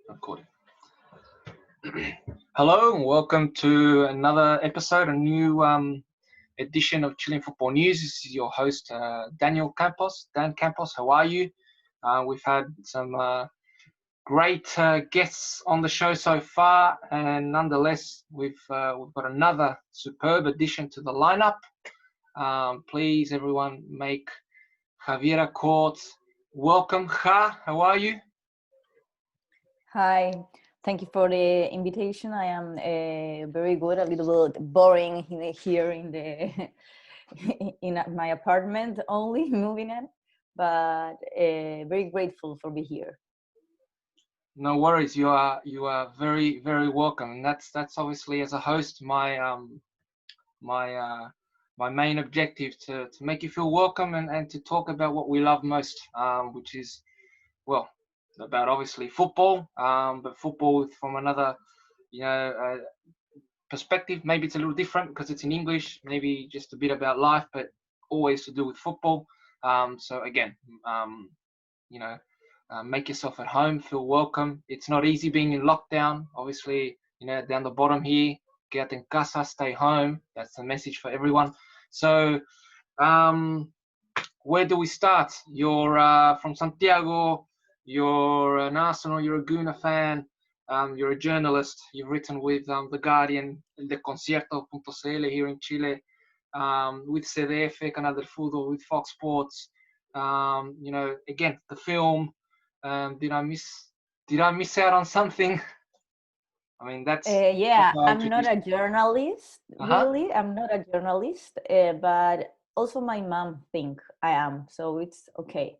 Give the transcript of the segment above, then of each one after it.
Recording. Hello and welcome to another episode, a new edition of Chilean Football News. This is your host, Daniel Campos. Dan Campos, how are you? We've had some great guests on the show so far, and nonetheless, we've got another superb addition to the lineup. Please, everyone, make Javiera Court welcome. Ja, how are you? Hi, thank you for the invitation. I am very good, a little bit boring here in the in my apartment only, moving it, but very grateful for being here. No worries. You are very welcome, and that's obviously as a host my my main objective to make you feel welcome and to talk about what we love most, which is well about obviously football, but football from another perspective. Maybe it's a little different because it's in English. Maybe just a bit about life, but always to do with football. So again, you know, make yourself at home, feel welcome. It's not easy being in lockdown. Obviously, down the bottom here, quédate en casa, stay home. That's the message for everyone. So, where do we start? You're from Santiago. You're an Arsenal. You're a Guna fan. You're a journalist. You've written with The Guardian, El Concierto.cl here in Chile, with CDF, Canal del Fútbol, with Fox Sports. Again, the film. Did I miss out on something? I mean, that's Yeah, how I I'm not introduced. a journalist, Uh-huh. really. I'm not a journalist, but also my mom think I am, so it's okay.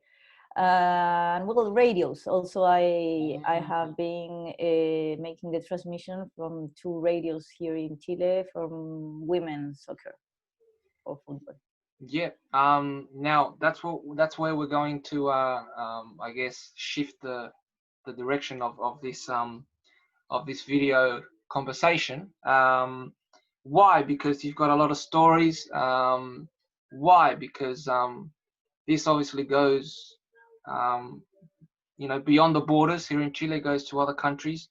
And well, radios. Also, I have been making the transmission from two radios here in Chile from women's soccer or football. Yeah. Now that's where we're going to I guess shift the direction of this video conversation. Why? Because you've got a lot of stories. Why? Because this obviously goes um, beyond the borders here in Chile, goes to other countries,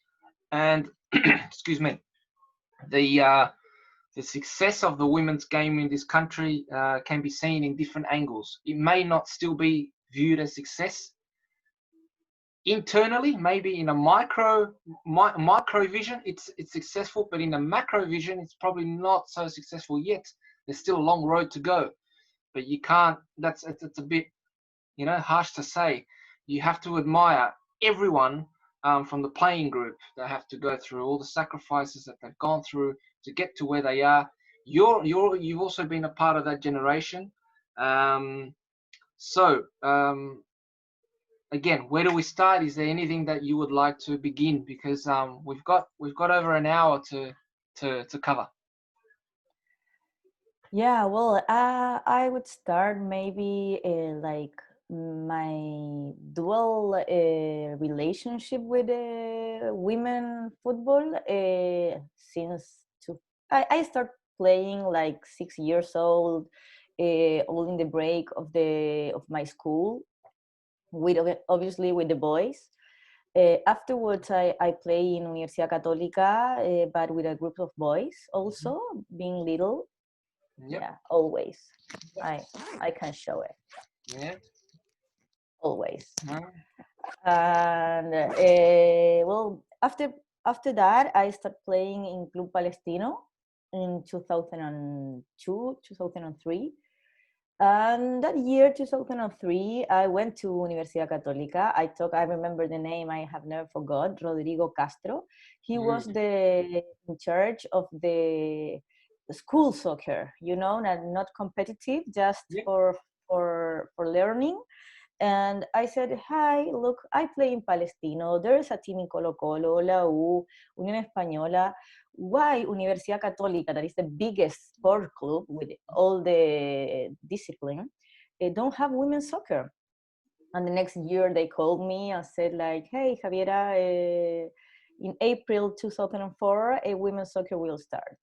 and excuse me, the uh, the success of the women's game in this country can be seen in different angles. It may not still be viewed as success internally, maybe in a micro vision, it's successful, but in a macro vision, it's probably not so successful yet. There's still a long road to go, but you can't. It's a bit harsh to say. You have to admire everyone from the playing group. They have to go through all the sacrifices that they've gone through to get to where they are. You've also been a part of that generation. Um, so again, where do we start? Is there anything that you would like to begin? Because we've got over an hour to cover. Yeah, well, I would start maybe like my dual relationship with women football since I start playing like 6 years old, all in the break of my school, with obviously with the boys. Afterwards, I play in Universidad Católica, but with a group of boys also, being little. Yep. Yeah, always. I can show it Yeah. always. No. And well, after that, I started playing in Club Palestino in 2002, 2003. And that year, 2003, I went to Universidad Católica. I remember the name, I have never forgot, Rodrigo Castro. He was in charge of the school soccer, not competitive, just Yep. for learning. And I said, hi, look, I play in Palestino. There is a team in Colo Colo, La U, Unión Española. Why Universidad Católica, that is the biggest sport club with all the discipline, don't have women's soccer? And the next year they called me and said like, hey, Javiera, in April 2004, a women's soccer will start.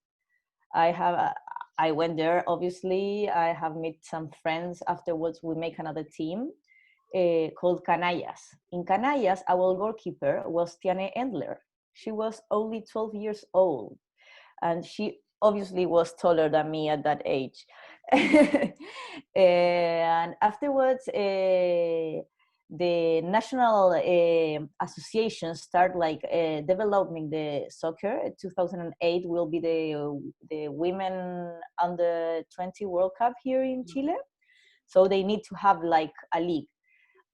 I went there, obviously. I have met some friends. Afterwards, we make another team. called Canallas. In Canallas, our goalkeeper was Tiane Endler. She was only 12 years old, and she obviously was taller than me at that age. And afterwards, the national association start like developing the soccer. 2008 will be the women under 20 World Cup here in Chile. So they need to have like a league.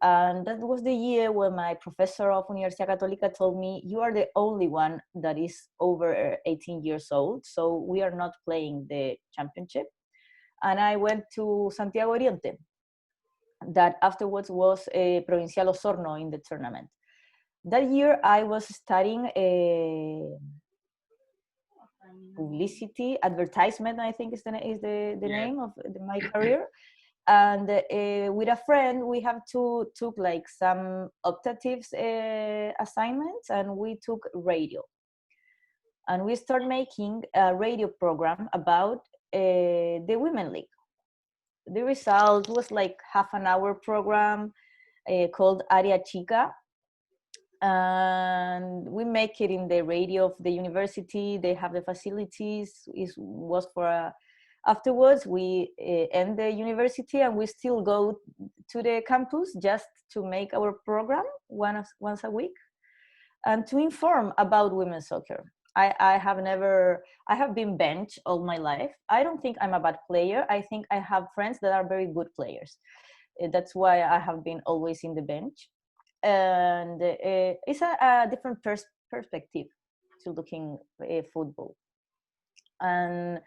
And that was the year when my professor of Universidad Católica told me, you are the only one that is over 18 years old, so we are not playing the championship. And I went to Santiago Oriente, that afterwards was a Provincial Osorno in the tournament. That year I was studying publicity, advertisement, I think is the name of my career. And with a friend, we have took like some optatives assignments, and we took radio. And we start making a radio program about the Women League. The result was like half an hour program called Área Chica. And we make it in the radio of the university. They have the facilities. It was for a afterwards, we end the university and we still go to the campus just to make our program once a week and to inform about women's soccer. I have been bench all my life. I don't think I'm a bad player. I think I have friends that are very good players. That's why I have been always in the bench. And it's a different perspective to looking football. And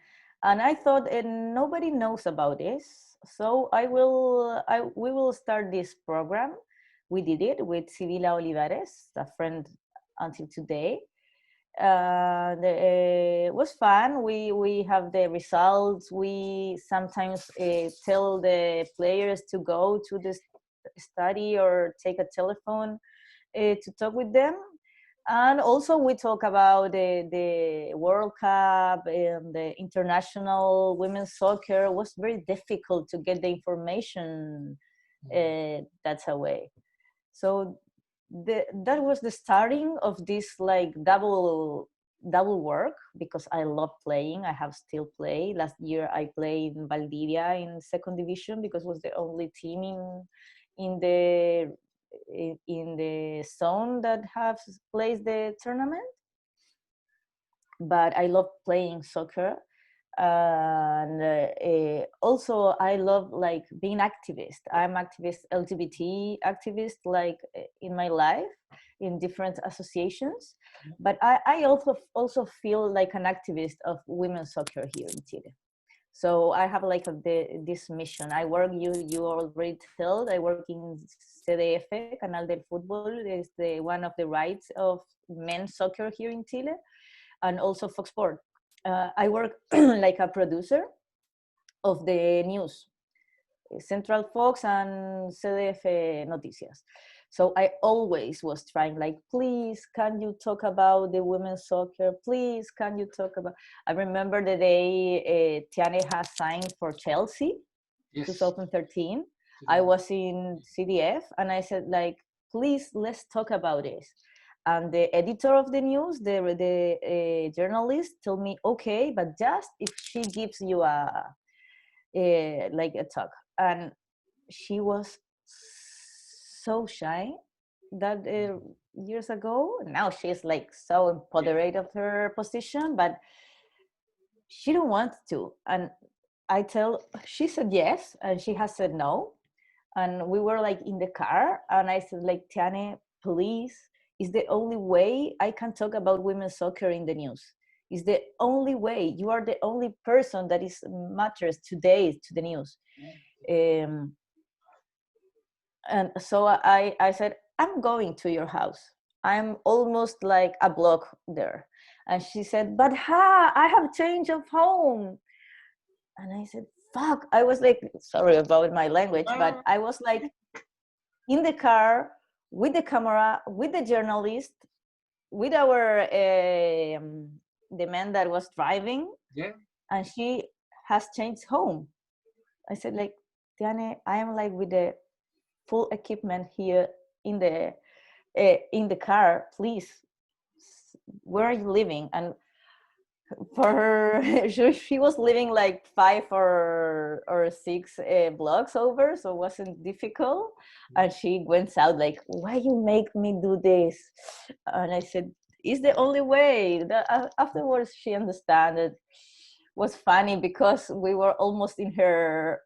I thought nobody knows about this, so we will start this program. We did it with Sibila Olivares, a friend until today. It was fun. We have the results. We sometimes tell the players to go to the study or take a telephone to talk with them. And also we talk about the World Cup and the international women's soccer. It was very difficult to get the information that's away. So that was the starting of this like double work, because I love playing. I have still played. Last year I played in Valdivia in second division because it was the only team in the zone that has placed the tournament. But I love playing soccer, and also I love like being activist. I'm activist, LGBT activist, like in my life in different associations. But I also feel like an activist of women's soccer here in Chile. So I have like this mission. I work, you already told, I work in CDF, Canal del Fútbol, is one of the rights of men's soccer here in Chile, and also Fox Sport. I work like a producer of the news, Central Fox and CDF Noticias. So I always was trying, like, please, can you talk about the women's soccer? Please, can you talk about... I remember the day Tiane has signed for Chelsea, yes. 2013. I was in CDF and I said, like, please, let's talk about this. And the editor of the news, the journalist, told me, okay, but just if she gives you like a talk. And she was so shy that years ago. Now she's like so empodered of her position, but she don't want to. And she said yes, and she has said no. And we were like in the car, and I said, like, Tiane, please, it's the only way I can talk about women's soccer in the news. It's the only way. You are the only person that is matters today to the news. And so I said, I'm going to your house. I'm almost like a block there. And she said, but I have change of home. And I said, fuck. I was like, sorry about my language, but I was like in the car with the camera, with the journalist, with our, the man that was driving. Yeah. And she has changed home. I said, like, Tiane, I am like with the full equipment here in the car, please. Where are you living? And for her, she was living like 5 or 6 blocks over, so it wasn't difficult. And she went out like, why you make me do this? And I said, it's the only way. Afterwards she understood it. Was funny because we were almost in her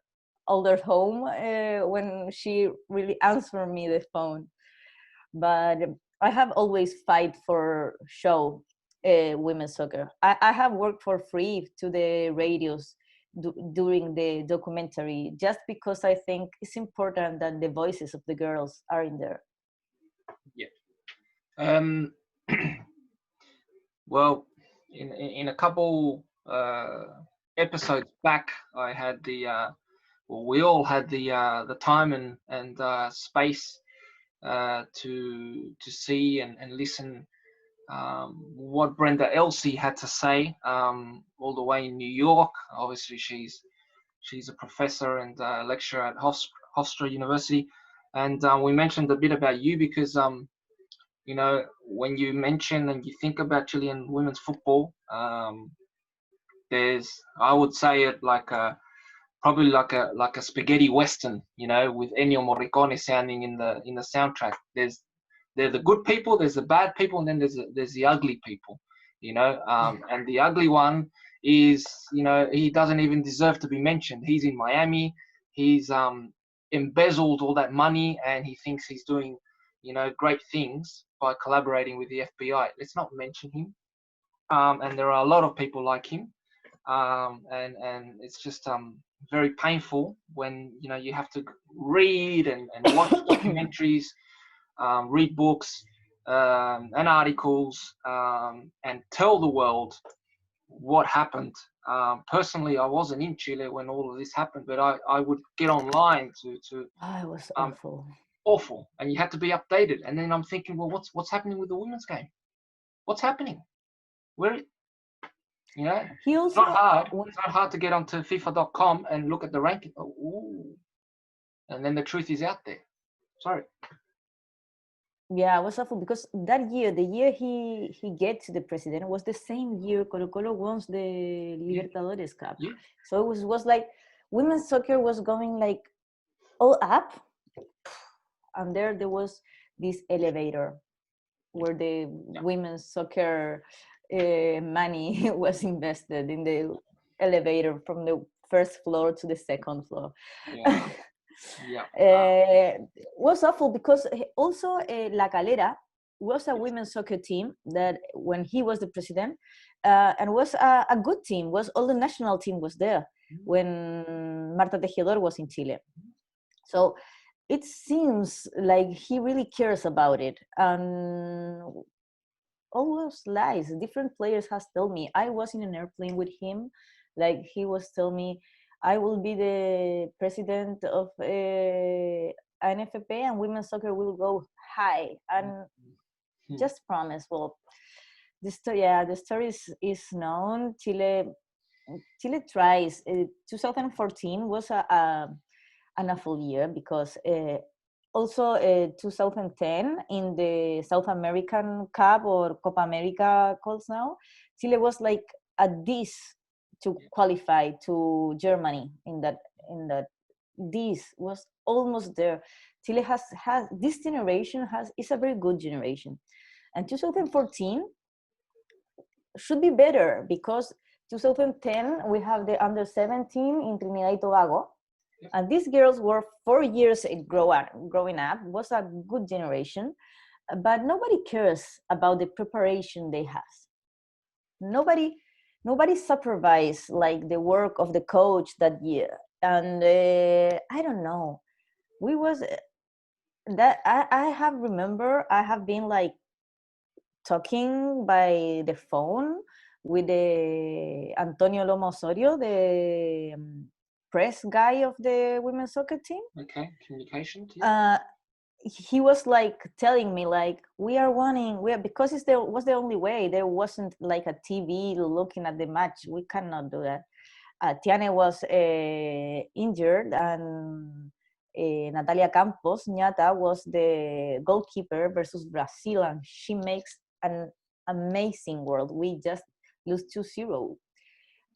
older home when she really answered me the phone. But I have always fight for show women's soccer. I have worked for free to the radios during the documentary, just because I think it's important that the voices of the girls are in there. Yeah. Well, in a couple episodes back, I had well, we all had the time and space to see and listen what Brenda Elsey had to say, all the way in New York. Obviously, she's a professor and lecturer at Hofstra University, and we mentioned a bit about you because you know, when you mention and you think about Chilean women's football, there's, I would say it like a probably like a spaghetti western, you know, with Ennio Morricone sounding in the soundtrack. There's the good people, there's the bad people, and then there's the ugly people, you know. And the ugly one is, you know, he doesn't even deserve to be mentioned. He's in Miami. He's embezzled all that money, and he thinks he's doing, you know, great things by collaborating with the FBI. Let's not mention him. And there are a lot of people like him. And it's just very painful when, you know, you have to read and watch documentaries, read books and articles, and tell the world what happened. Personally, I wasn't in Chile when all of this happened, but I would get online to Oh, it was awful. Awful, and you had to be updated. And then I'm thinking, well, what's happening with the women's game? What's happening? Where, you know, He also, it's not hard to get onto FIFA.com and look at the ranking. Oh, ooh. And then the truth is out there. Sorry. yeah, it was awful because that year, the year he gets the president, was the same year Colo Colo wins the Libertadores Cup. Yeah. So it was like women's soccer was going like all up, and there was this elevator where the women's soccer money was invested in the elevator from the first floor to the second floor. Yeah. Yeah. Was awful because also La Calera was a women's soccer team that when he was the president, and was a good team. Was all the national team was there when Marta Tejedor was in Chile. So it seems like he really cares about it. All those lies, different players has told me. I was in an airplane with him, like he was telling me, I will be the president of NFP and women's soccer will go high. And just promise. Well, the story is known. Chile tries. 2014 was an awful year because also 2010 in the South American Cup, or Copa America calls now, Chile was like at this to qualify to Germany in that this was almost there. Chile has this generation is a very good generation, and 2014 should be better because 2010 we have the under 17 in Trinidad and Tobago. And these girls were 4 years growing up, was a good generation, but nobody cares about the preparation they have. Nobody supervised like the work of the coach that year. And I don't know, we was that I have been like talking by the phone with the Antonio Lomo Osorio, the press guy of the women's soccer team. Okay, communication. He was like telling me like we are because was the only way. There wasn't like a TV looking at the match. We cannot do that. Tiane was injured, and Natalia Campos Ñata was the goalkeeper versus Brazil, and she makes an amazing world. We just lose 2-0,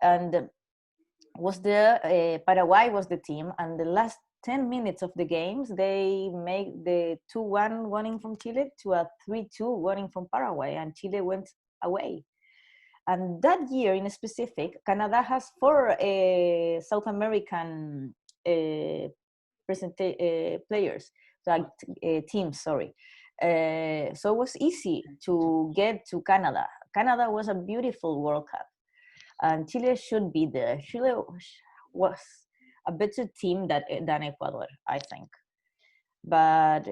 and was the Paraguay was the team, and the last 10 minutes of the games they make the 2-1 winning from Chile to a 3-2 winning from Paraguay, and Chile went away. And that year in specific, Canada has 4 South American players, like teams, sorry. So it was easy to get to Canada. Canada was a beautiful World Cup, and Chile should be there. Chile was a better team than Ecuador, I think. But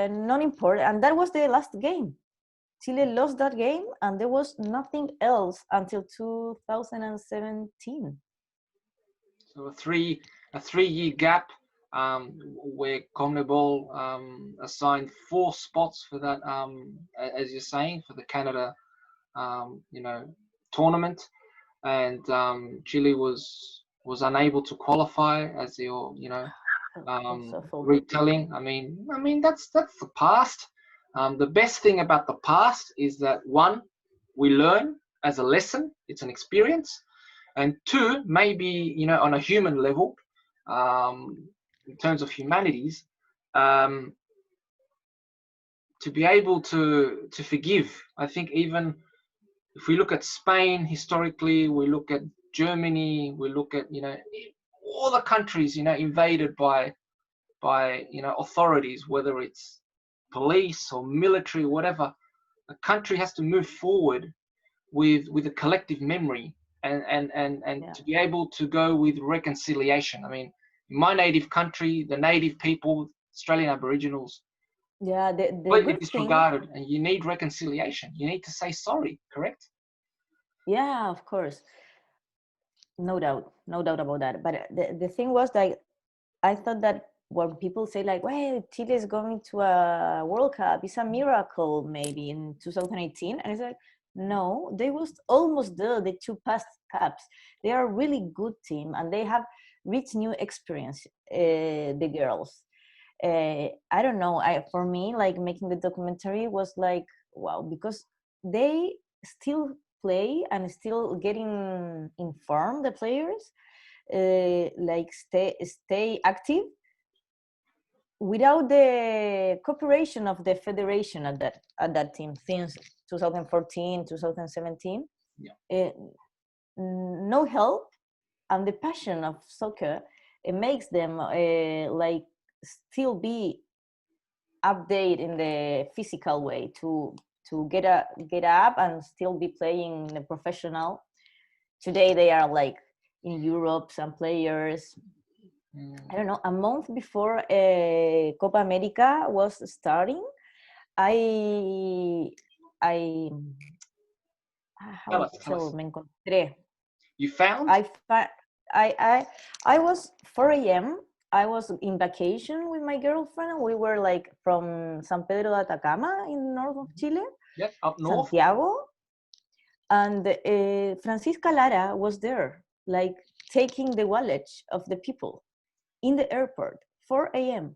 not important. And that was the last game. Chile lost that game, and there was nothing else until 2017. So a 3-year gap, where CONMEBOL assigned 4 spots for that, as you're saying, for the Canada, tournament, and Chile was unable to qualify, as you're retelling. I mean that's the past. The best thing about the past is that, 1, we learn as a lesson, it's an experience, and 2, maybe on a human level, in terms of humanities, to be able to forgive. I think even if we look at Spain historically, we look at Germany, we look at all the countries invaded by authorities, whether it's police or military, whatever. A country has to move forward with a collective memory, and Yeah. to be able to go with reconciliation. I mean, in my native country, the native people, Australian Aboriginals, Yeah, the completely good thing. disregarded, and you need reconciliation. You need to say sorry, correct? Yeah, of course. No doubt about that. But the thing was, like, I thought that when people say, like, well, Chile is going to a World Cup, it's a miracle maybe in 2018. And it's like, no, they was almost there, the 2 past cups. They are a really good team, and they have rich new experience, the girls. I don't know. For me, like, making the documentary was like, wow, because they still play and still getting informed, the players, like stay active without the cooperation of the federation at that team since 2014, 2017. Yeah. No help, and the passion of soccer, it makes them like still be update in the physical way to get up and still be playing the professional. Today they are like in Europe, some players. I don't know, a month before Copa America was starting, I how Tell us. me encontré. You found? I was 4 a.m. I was in vacation with my girlfriend. We were like from San Pedro de Atacama in north of Chile. Yep, up north. Santiago. And Francisca Lara was there, like taking the wallet of the people in the airport, 4 a.m.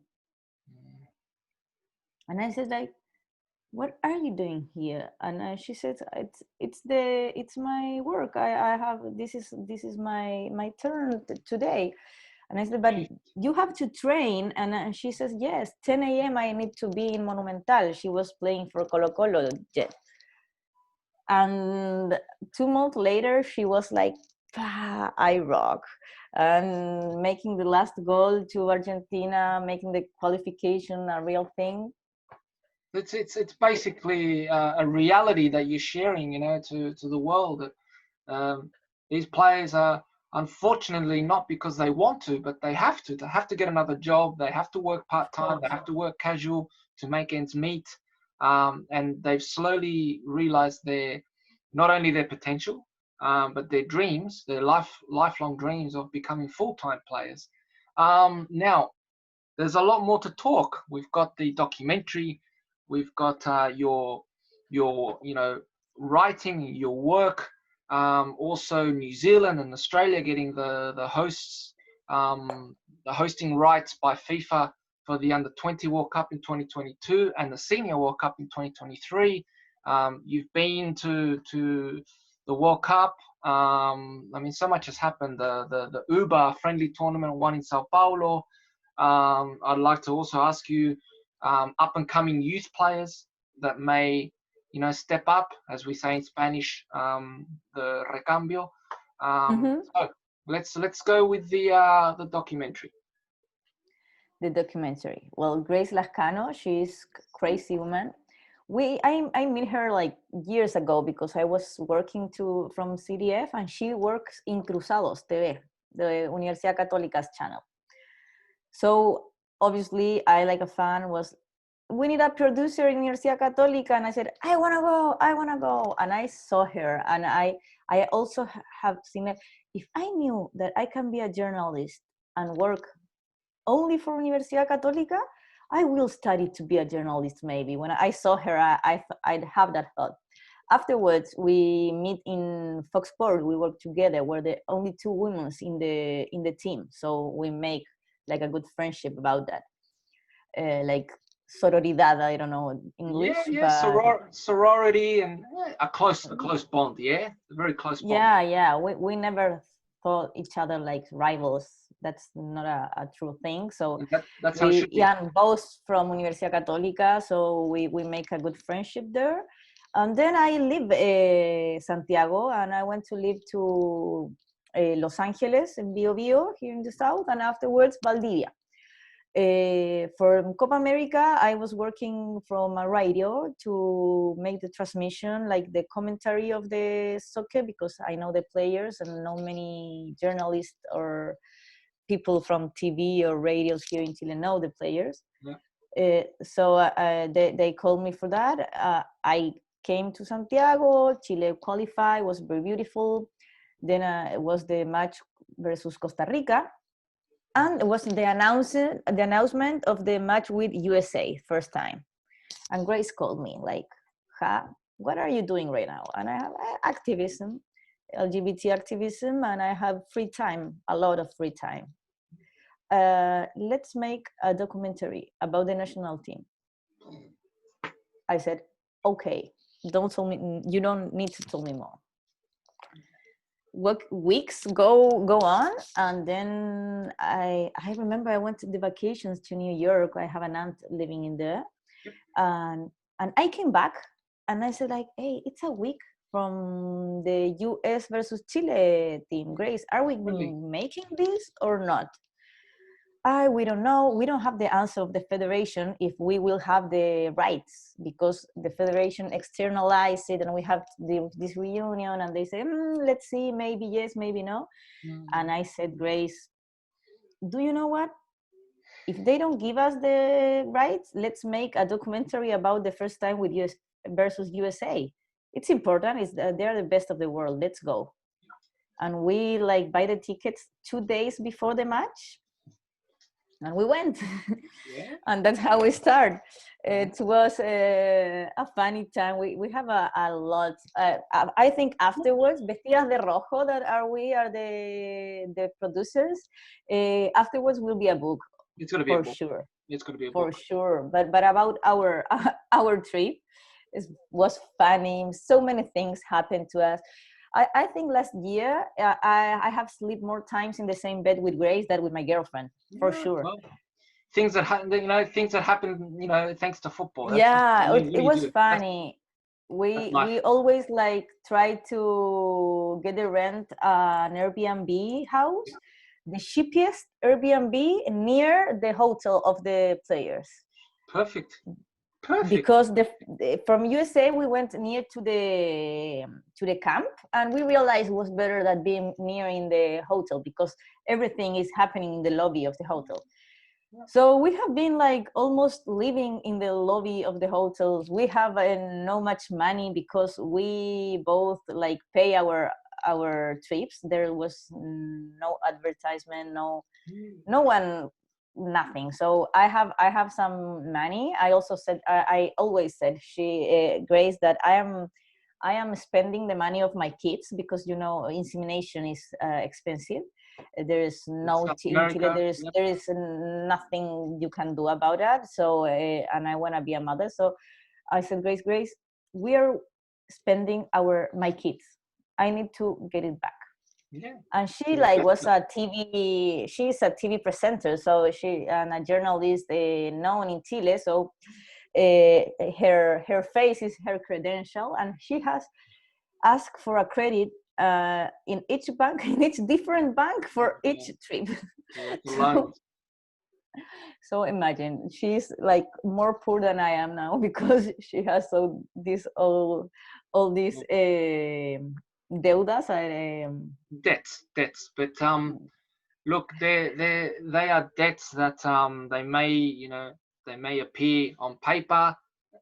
And I said, like, what are you doing here? And she said, it's my work. I have this is my turn today. And I said, but you have to train. And she says, yes, 10 a.m. I need to be in Monumental. She was playing for Colo Colo Jet. And 2 months later, she was like, I rock. And making the last goal to Argentina, making the qualification a real thing. It's basically a reality that you're sharing, to the world. That these players are, unfortunately, not because they want to, but they have to. They have to get another job. They have to work part-time. They have to work casual to make ends meet. And they've slowly realized not only their potential, but their dreams, their lifelong dreams of becoming full-time players. Now, there's a lot more to talk. We've got the documentary. We've got your writing, your work. Also, New Zealand and Australia getting the hosts the hosting rights by FIFA for the Under-20 World Cup in 2022 and the Senior World Cup in 2023. You've been to the World Cup. I mean, so much has happened. The Uber friendly tournament won in Sao Paulo. I'd like to also ask you, up and coming youth players that may, step up, as we say in Spanish, the recambio. So let's go with the documentary. The documentary. Well, Grace Lascano, she's crazy woman. I met her like years ago because I was working from CDF, and she works in Cruzados TV, the Universidad Católica's channel. So obviously, I, like a fan, we need a producer in Universidad Católica, and I said, I want to go. And I saw her, and I also have seen it. If I knew that I can be a journalist and work only for Universidad Católica, I will study to be a journalist maybe. When I saw her, I'd have that thought. Afterwards, we meet in Fox Sports. We work together. We're the only two women in the team, so we make like a good friendship about that. Like sororidad, I don't know English. But sorority and a close bond. Yeah, a very close bond. Yeah. We never thought each other like rivals. That's not a true thing. So that's how it should be. Yeah, both from Universidad Católica, so we make a good friendship there. And then I live Santiago, and I went to live to Los Angeles in Bio Bio here in the south, and afterwards Valdivia. For Copa America, I was working from a radio to make the transmission, like the commentary of the soccer, because I know the players and know many journalists or people from TV or radios here in Chile know the players. Yeah. So they called me for that. I came to Santiago. Chile qualified, was very beautiful. Then it was the match versus Costa Rica. And it was the announcement of the match with USA, first time. And Grace called me like, what are you doing right now? And I have activism, LGBT activism, and I have free time, a lot of free time. Let's make a documentary about the national team. I said, okay, don't tell me, you don't need to tell me more. Weeks go on, and then I remember I went to the vacations to New York. I have an aunt living in there. Yep. And I came back, and I said like, hey, it's a week from the US versus Chile team. Grace, are we making this or not? We don't know. We don't have the answer of the federation if we will have the rights, because the federation externalized it, and we have this reunion, and they say, let's see, maybe yes, maybe no. And I said, Grace, do you know what? If they don't give us the rights, let's make a documentary about the first time with US versus USA. It's important. They're the best of the world. Let's go. And we like buy the tickets 2 days before the match. And we went. Yeah. And that's how we start. It was a funny time. We have a lot. I think afterwards, Vestidas de Rojo, that are the producers. Afterwards will be a book. It's going to be a book. For sure. It's going to be a book. For sure. But about our trip, it was funny. So many things happened to us. I think last year I have slept more times in the same bed with Grace than with my girlfriend, for sure. Well, things that happen, thanks to football. It was funny. We always like try to get the rent an Airbnb house, the cheapest Airbnb near the hotel of the players. Perfect. Because from USA we went near to the camp, and we realized it was better than being near in the hotel, because everything is happening in the lobby of the hotel. So we have been like almost living in the lobby of the hotels. We have no much money because we both like pay our trips. There was no advertisement, no one, nothing. So I have some money. I also said, I always said, Grace, that I am spending the money of my kids, because insemination is expensive. There is In no South in Chile. America, yep. There is nothing you can do about that. So and I want to be a mother. So I said, Grace, we are spending my kids. I need to get it back. Yeah. And she like was a TV. She's a TV presenter, so she and a journalist known in Chile. So her face is her credential, and she has asked for a credit in each bank, in each different bank for each trip. So, so imagine she's like more poor than I am now because she has all these deudas and debts. But look, they are debts that they may appear on paper,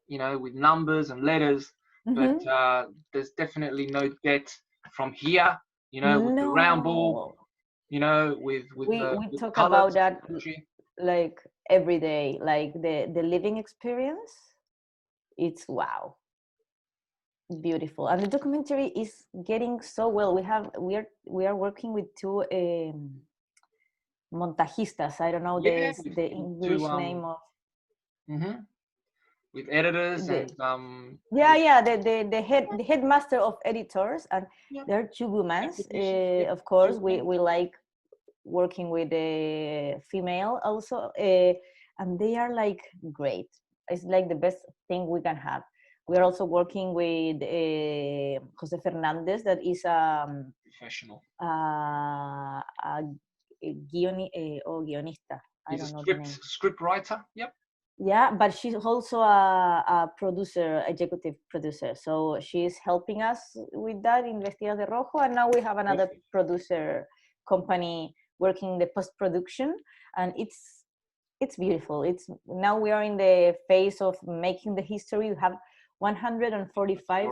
with numbers and letters, but there's definitely no debt from here, with the round ball, with we with talk colors. about that like every day, like the living experience. It's wow, beautiful, and the documentary is getting so well. We are working with two montajistas. I don't know the English name of. With editors and the headmaster of editors, and they're two women. Of course, we like working with a female also, and they are like great. It's like the best thing we can have. We are also working with Jose Fernandez, that is professional, a guionista. I don't know the name. Script writer. Yep. Yeah, but she's also a producer, executive producer. So she's helping us with that, Investigas de Rojo. And now we have another producer company working in the post-production. And it's beautiful. Now we are in the phase of making the history. We have 145,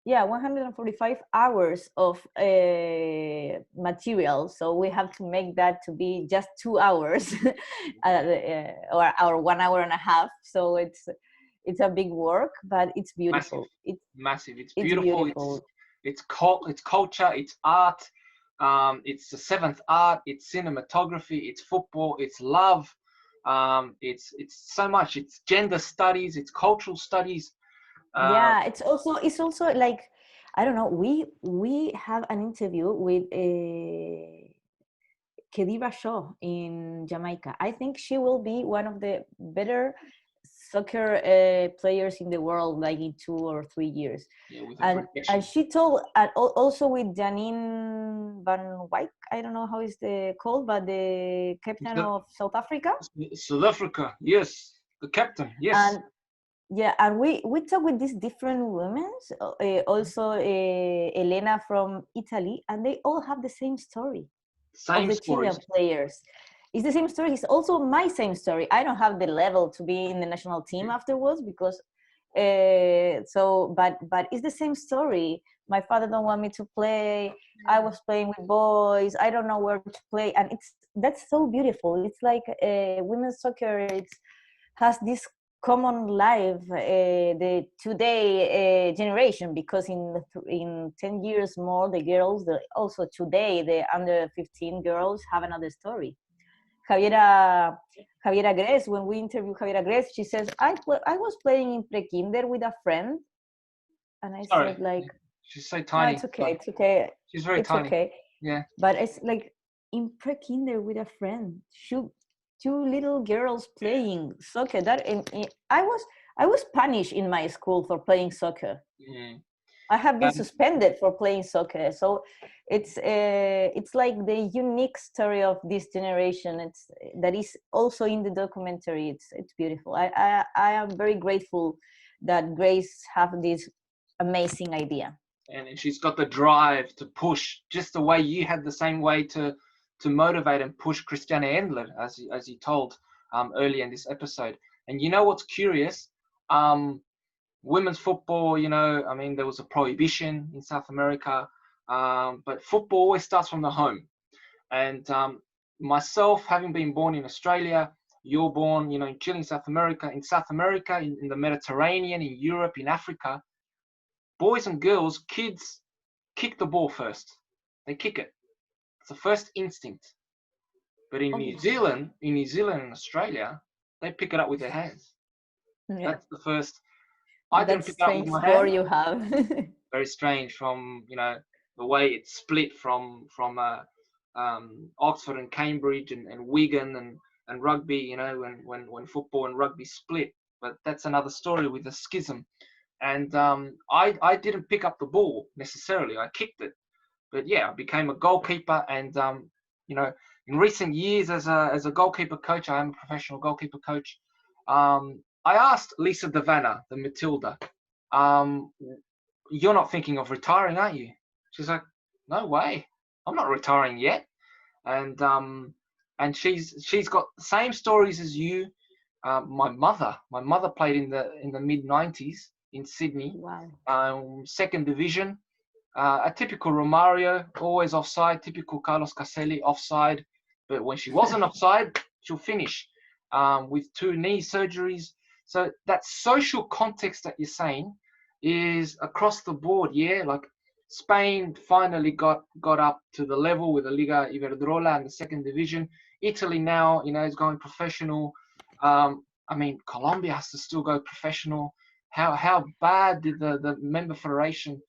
145 hours of material. So we have to make that to be just 2 hours or 1 hour and a half. So it's a big work, but it's beautiful. Massive. It's beautiful. It's culture, it's art, it's the seventh art, it's cinematography, it's football, it's love, it's so much. It's gender studies, it's cultural studies. It's also like, I don't know, we have an interview with Khedira Shaw in Jamaica. I think she will be one of the better soccer players in the world, like in 2 or 3 years. And she told, also with Janine Van Wyk, I don't know how is the called, but the captain of South Africa. South Africa, yes, the captain, yes. And we talk with these different women, also Elena from Italy, and they all have the same story of the Chilean players. It's the same story. It's also my same story. I don't have the level to be in the national team afterwards because, but it's the same story. My father don't want me to play. I was playing with boys. I don't know where to play, and that's so beautiful. It's like women's soccer. It has this common life, the today generation, because in 10 years more, the girls, also today, the under 15 girls have another story. Javiera Grace, when we interview Javiera Grace, she says, I was playing in pre-kinder with a friend, and I said, like, she's so tiny. No, it's okay. She's very tiny. It's okay. Yeah. But it's like in pre-kinder with a friend. Two little girls playing soccer. I was punished in my school for playing soccer. I have been suspended for playing soccer. So it's like the unique story of this generation. That is also in the documentary. It's beautiful. I am very grateful that Grace have this amazing idea. And she's got the drive to push, just the way you had the same way to motivate and push Christiane Endler, as you told earlier in this episode. And you know what's curious? Women's football, there was a prohibition in South America, but football always starts from the home. And myself, having been born in Australia, you're born, in Chile, in South America. In South America, in the Mediterranean, in Europe, in Africa, boys and girls, kids kick the ball first. They kick it. It's the first instinct. But in New Obviously. Zealand, and Australia, they pick it up with their hands. Yeah. That's the first. I didn't That's pick it up with strange my sport hand. you have. Very strange from, the way it's split from Oxford and Cambridge and Wigan and rugby, when football and rugby split. But that's another story with the schism. And I didn't pick up the ball necessarily. I kicked it. But yeah, I became a goalkeeper, and in recent years as a goalkeeper coach, I am a professional goalkeeper coach. I asked Lisa Devanna, the Matilda, um, "You're not thinking of retiring, are you?" She's like, "No way, I'm not retiring yet." And she's got the same stories as you. My mother played in the mid-90s in Sydney, Wow. second division. A typical Romario, always offside. Typical Carlos Caselli, offside. But when she wasn't offside, she'll finish with 2 knee surgeries. So that social context that you're saying is across the board. Yeah, like Spain finally got up to the level with the Liga Iberdrola and the second division. Italy now, is going professional. I mean, Colombia has to still go professional. How bad did the member federation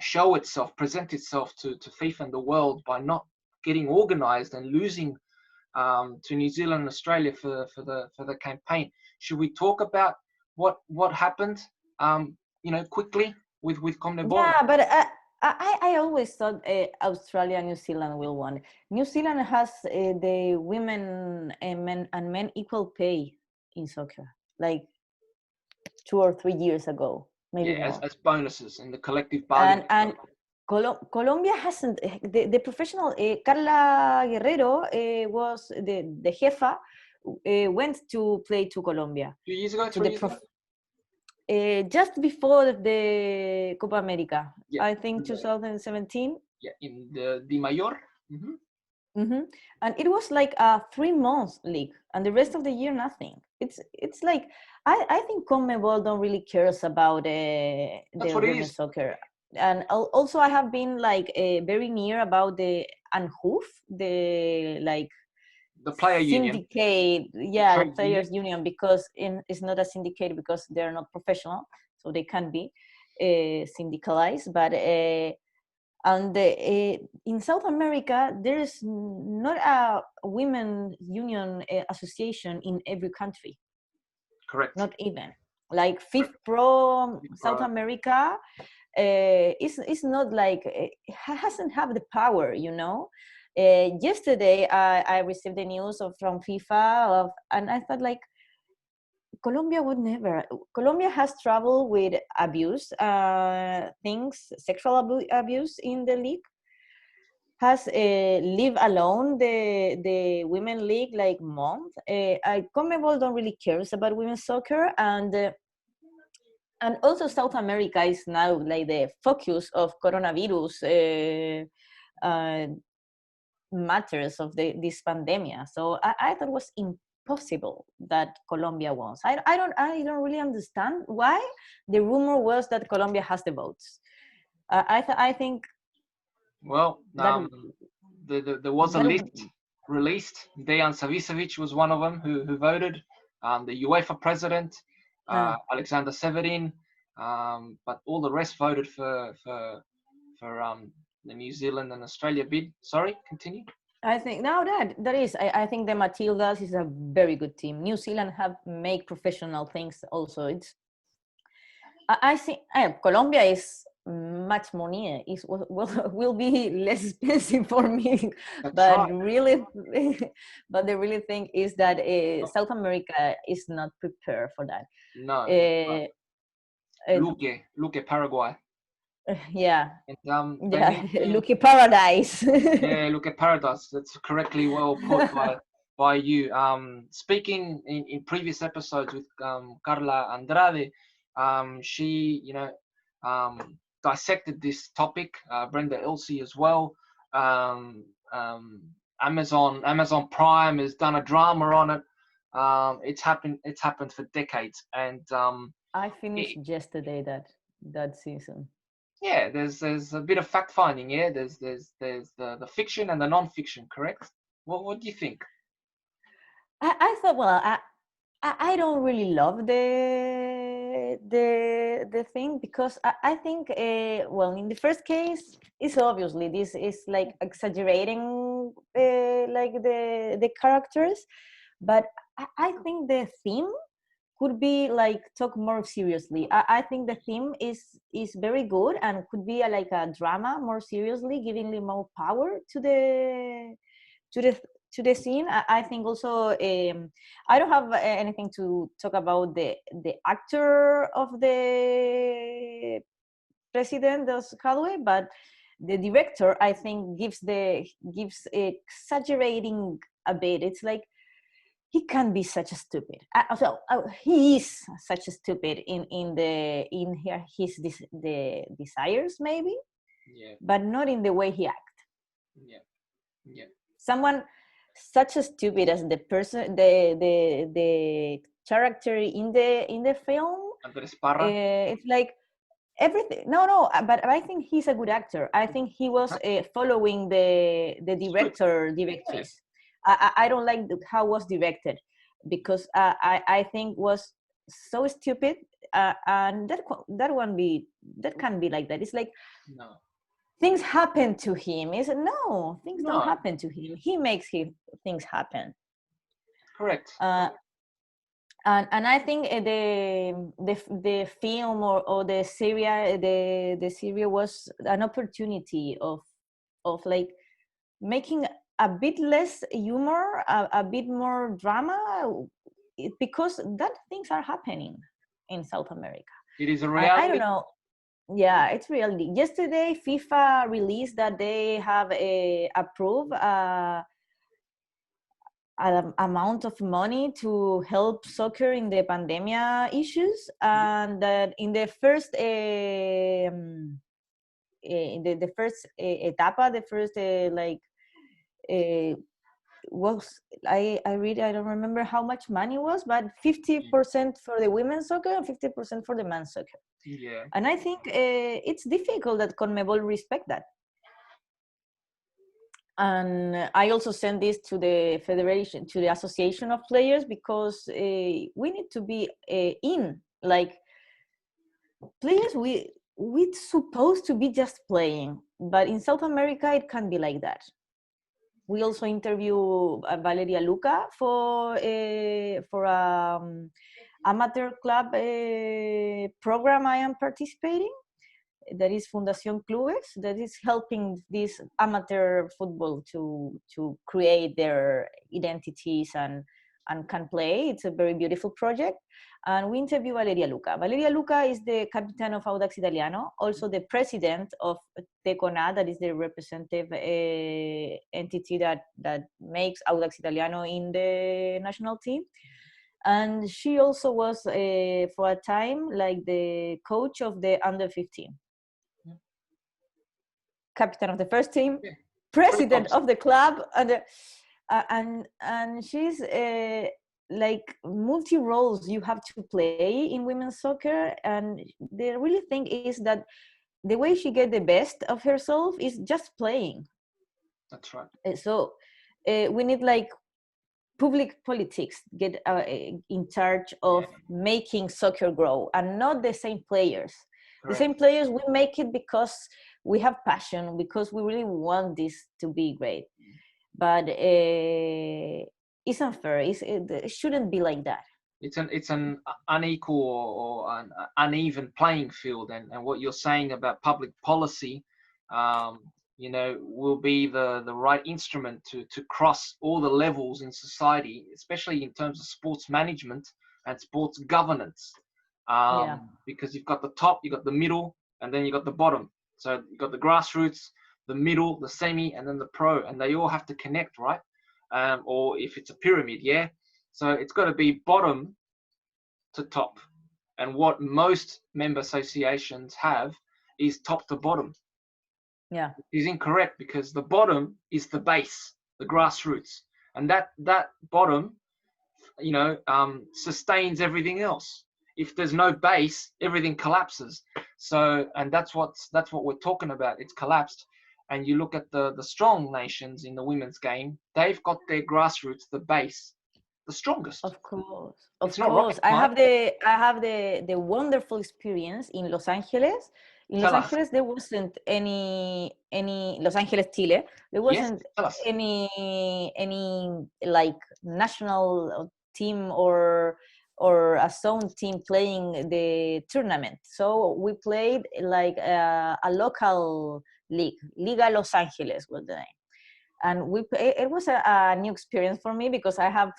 show itself, present itself to FIFA and the world by not getting organized and losing to New Zealand and Australia for the campaign? Should we talk about what happened, quickly with CONMEBOL? Yeah, but I always thought Australia and New Zealand will win. New Zealand has the women and men equal pay in soccer, like 2 or 3 years ago, maybe Yeah, more. as bonuses in the collective And bargaining. Colombia hasn't the professional. Carla Guerrero was the jefa. Went to play to Colombia 2 years ago, to 3 the years ago. just before the Copa America. Yeah, I think 2017. yeah, in the Di Mayor. Hmm. And it was like a 3 month league, and the rest of the year nothing. It's like I think CONMEBOL don't really cares about That's the what it women's is. soccer. And also I have been like very near about the ANHUF, the like The player union, syndicate, the yeah, the trade union. players union, because it's not a syndicate because they're not professional, so they can be syndicalized. But and in South America, there is not a women union association in every country. Correct. Not even like FIFPro South Pro. America is not like it hasn't have the power, you know. Yesterday, I received the news from FIFA and I thought like Colombia would never. Colombia has trouble with abuse, things, sexual abuse in the league. Has leave alone the women league like month. CONMEBOL don't really cares about women's soccer, and also South America is now like the focus of coronavirus matters of this pandemic. So I thought it was impossible that Colombia won. I don't really understand why. The rumor was that Colombia has the votes. I think Well, that there was a that list released. Dejan Savicevic was one of them who voted. The UEFA president, Alexander Severin, but all the rest voted for the New Zealand and Australia bid. Sorry, continue. I think now that is I think the Matildas is a very good team. New Zealand have make professional things also. I think Colombia is much more near. Is will be less expensive for me, That's but right. really, but the really thing is that South America is not prepared for that. No, that's right. Uh, Luque, Paraguay, yeah, and they yeah, mentioned, Lucky Paradise. yeah, Luque Paradise. That's correctly well put by you. Speaking in previous episodes with Carla Andrade, she dissected this topic. Brenda Elsey as well. Um, um, Amazon Prime has done a drama on it. It's happened for decades, and I finished yesterday that season. Yeah, there's a bit of fact finding. Yeah, there's the fiction and the non-fiction. Correct. What do you think? I thought, well, I don't really love the thing, because I think, well, in the first case, it's obviously this is like exaggerating, like the characters, but I think the theme could be like talk more seriously. I think the theme is very good and could be like a drama more seriously, giving more power to the to the scene. I think also, I don't have anything to talk about the actor of the president of Calway, but the director, I think, gives exaggerating a bit. It's like he can be such a stupid. He is such a stupid in the desires, maybe, Yeah, but not in the way he acts. yeah, yeah. Someone such a stupid as the character in the film, Andres Parra. it's like everything. No, but I think he's a good actor. I think he was following the Script. director Yeah. directrice. I don't like how it was directed, because I think was so stupid, and that can be like that. It's like No. things happen to him. Is no, things don't No. happen to him. He makes things happen. Correct. And I think the film or the series, the series was an opportunity of like making a bit less humor, a bit more drama, because that things are happening in South America. It is a I reality. don't know. Yeah, it's reality. Yesterday, FIFA released that they have approved an amount of money to help soccer in the pandemia issues, and that in the first the first etapa, the first like was I read, I don't remember how much money was, but 50% for the women's soccer and 50% for the men's soccer. Yeah. And I think it's difficult that CONMEBOL respect that. And I also send this to the federation, to the association of players, because we need to be in, like, players, we supposed to be just playing, but in South America it can be like that. We also interview Valeria Luca for amateur club program I am participating, that is Fundación Clubes, that is helping this amateur football to create their identities and can play. It's a very beautiful project. And we interview Valeria Luca. Valeria Luca is the captain of Audax Italiano, also the president of TECONA, that is the representative entity that makes Audax Italiano in the national team. And she also was, for a time, like the coach of the under 15. Captain of the first team, president of the club, and she's like multi roles you have to play in women's soccer. And the really thing is that the way she get the best of herself is just playing. That's right. So we need like public politics get in charge of making soccer grow, and not the same players. Correct. The same players, we make it because we have passion, because we really want this to be great. But it's unfair. It shouldn't be like that. It's an unequal or an uneven playing field, and what you're saying about public policy, will be the right instrument to cross all the levels in society, especially in terms of sports management and sports governance. Because you've got the top, you've got the middle, and then you've got the bottom. So you've got the grassroots, the middle, the semi, and then the pro, and they all have to connect, right? Or if it's a pyramid, yeah. So it's got to be bottom to top. And what most member associations have is top to bottom. Yeah. Is incorrect, because the bottom is the base, the grassroots. And that bottom, sustains everything else. If there's no base, everything collapses. So, and that's what we're talking about. It's collapsed. And you look at the strong nations in the women's game, they've got their grassroots, the base, the strongest. Of course, It's of not rocket course. I science. have the wonderful experience in Los Angeles. In Los Tell us. Angeles, there wasn't any Los Angeles, Chile. There Yes, wasn't tell us. any like national team or a zone team playing the tournament. So we played like a local league, Liga Los Angeles was the name. And it was a new experience for me because I have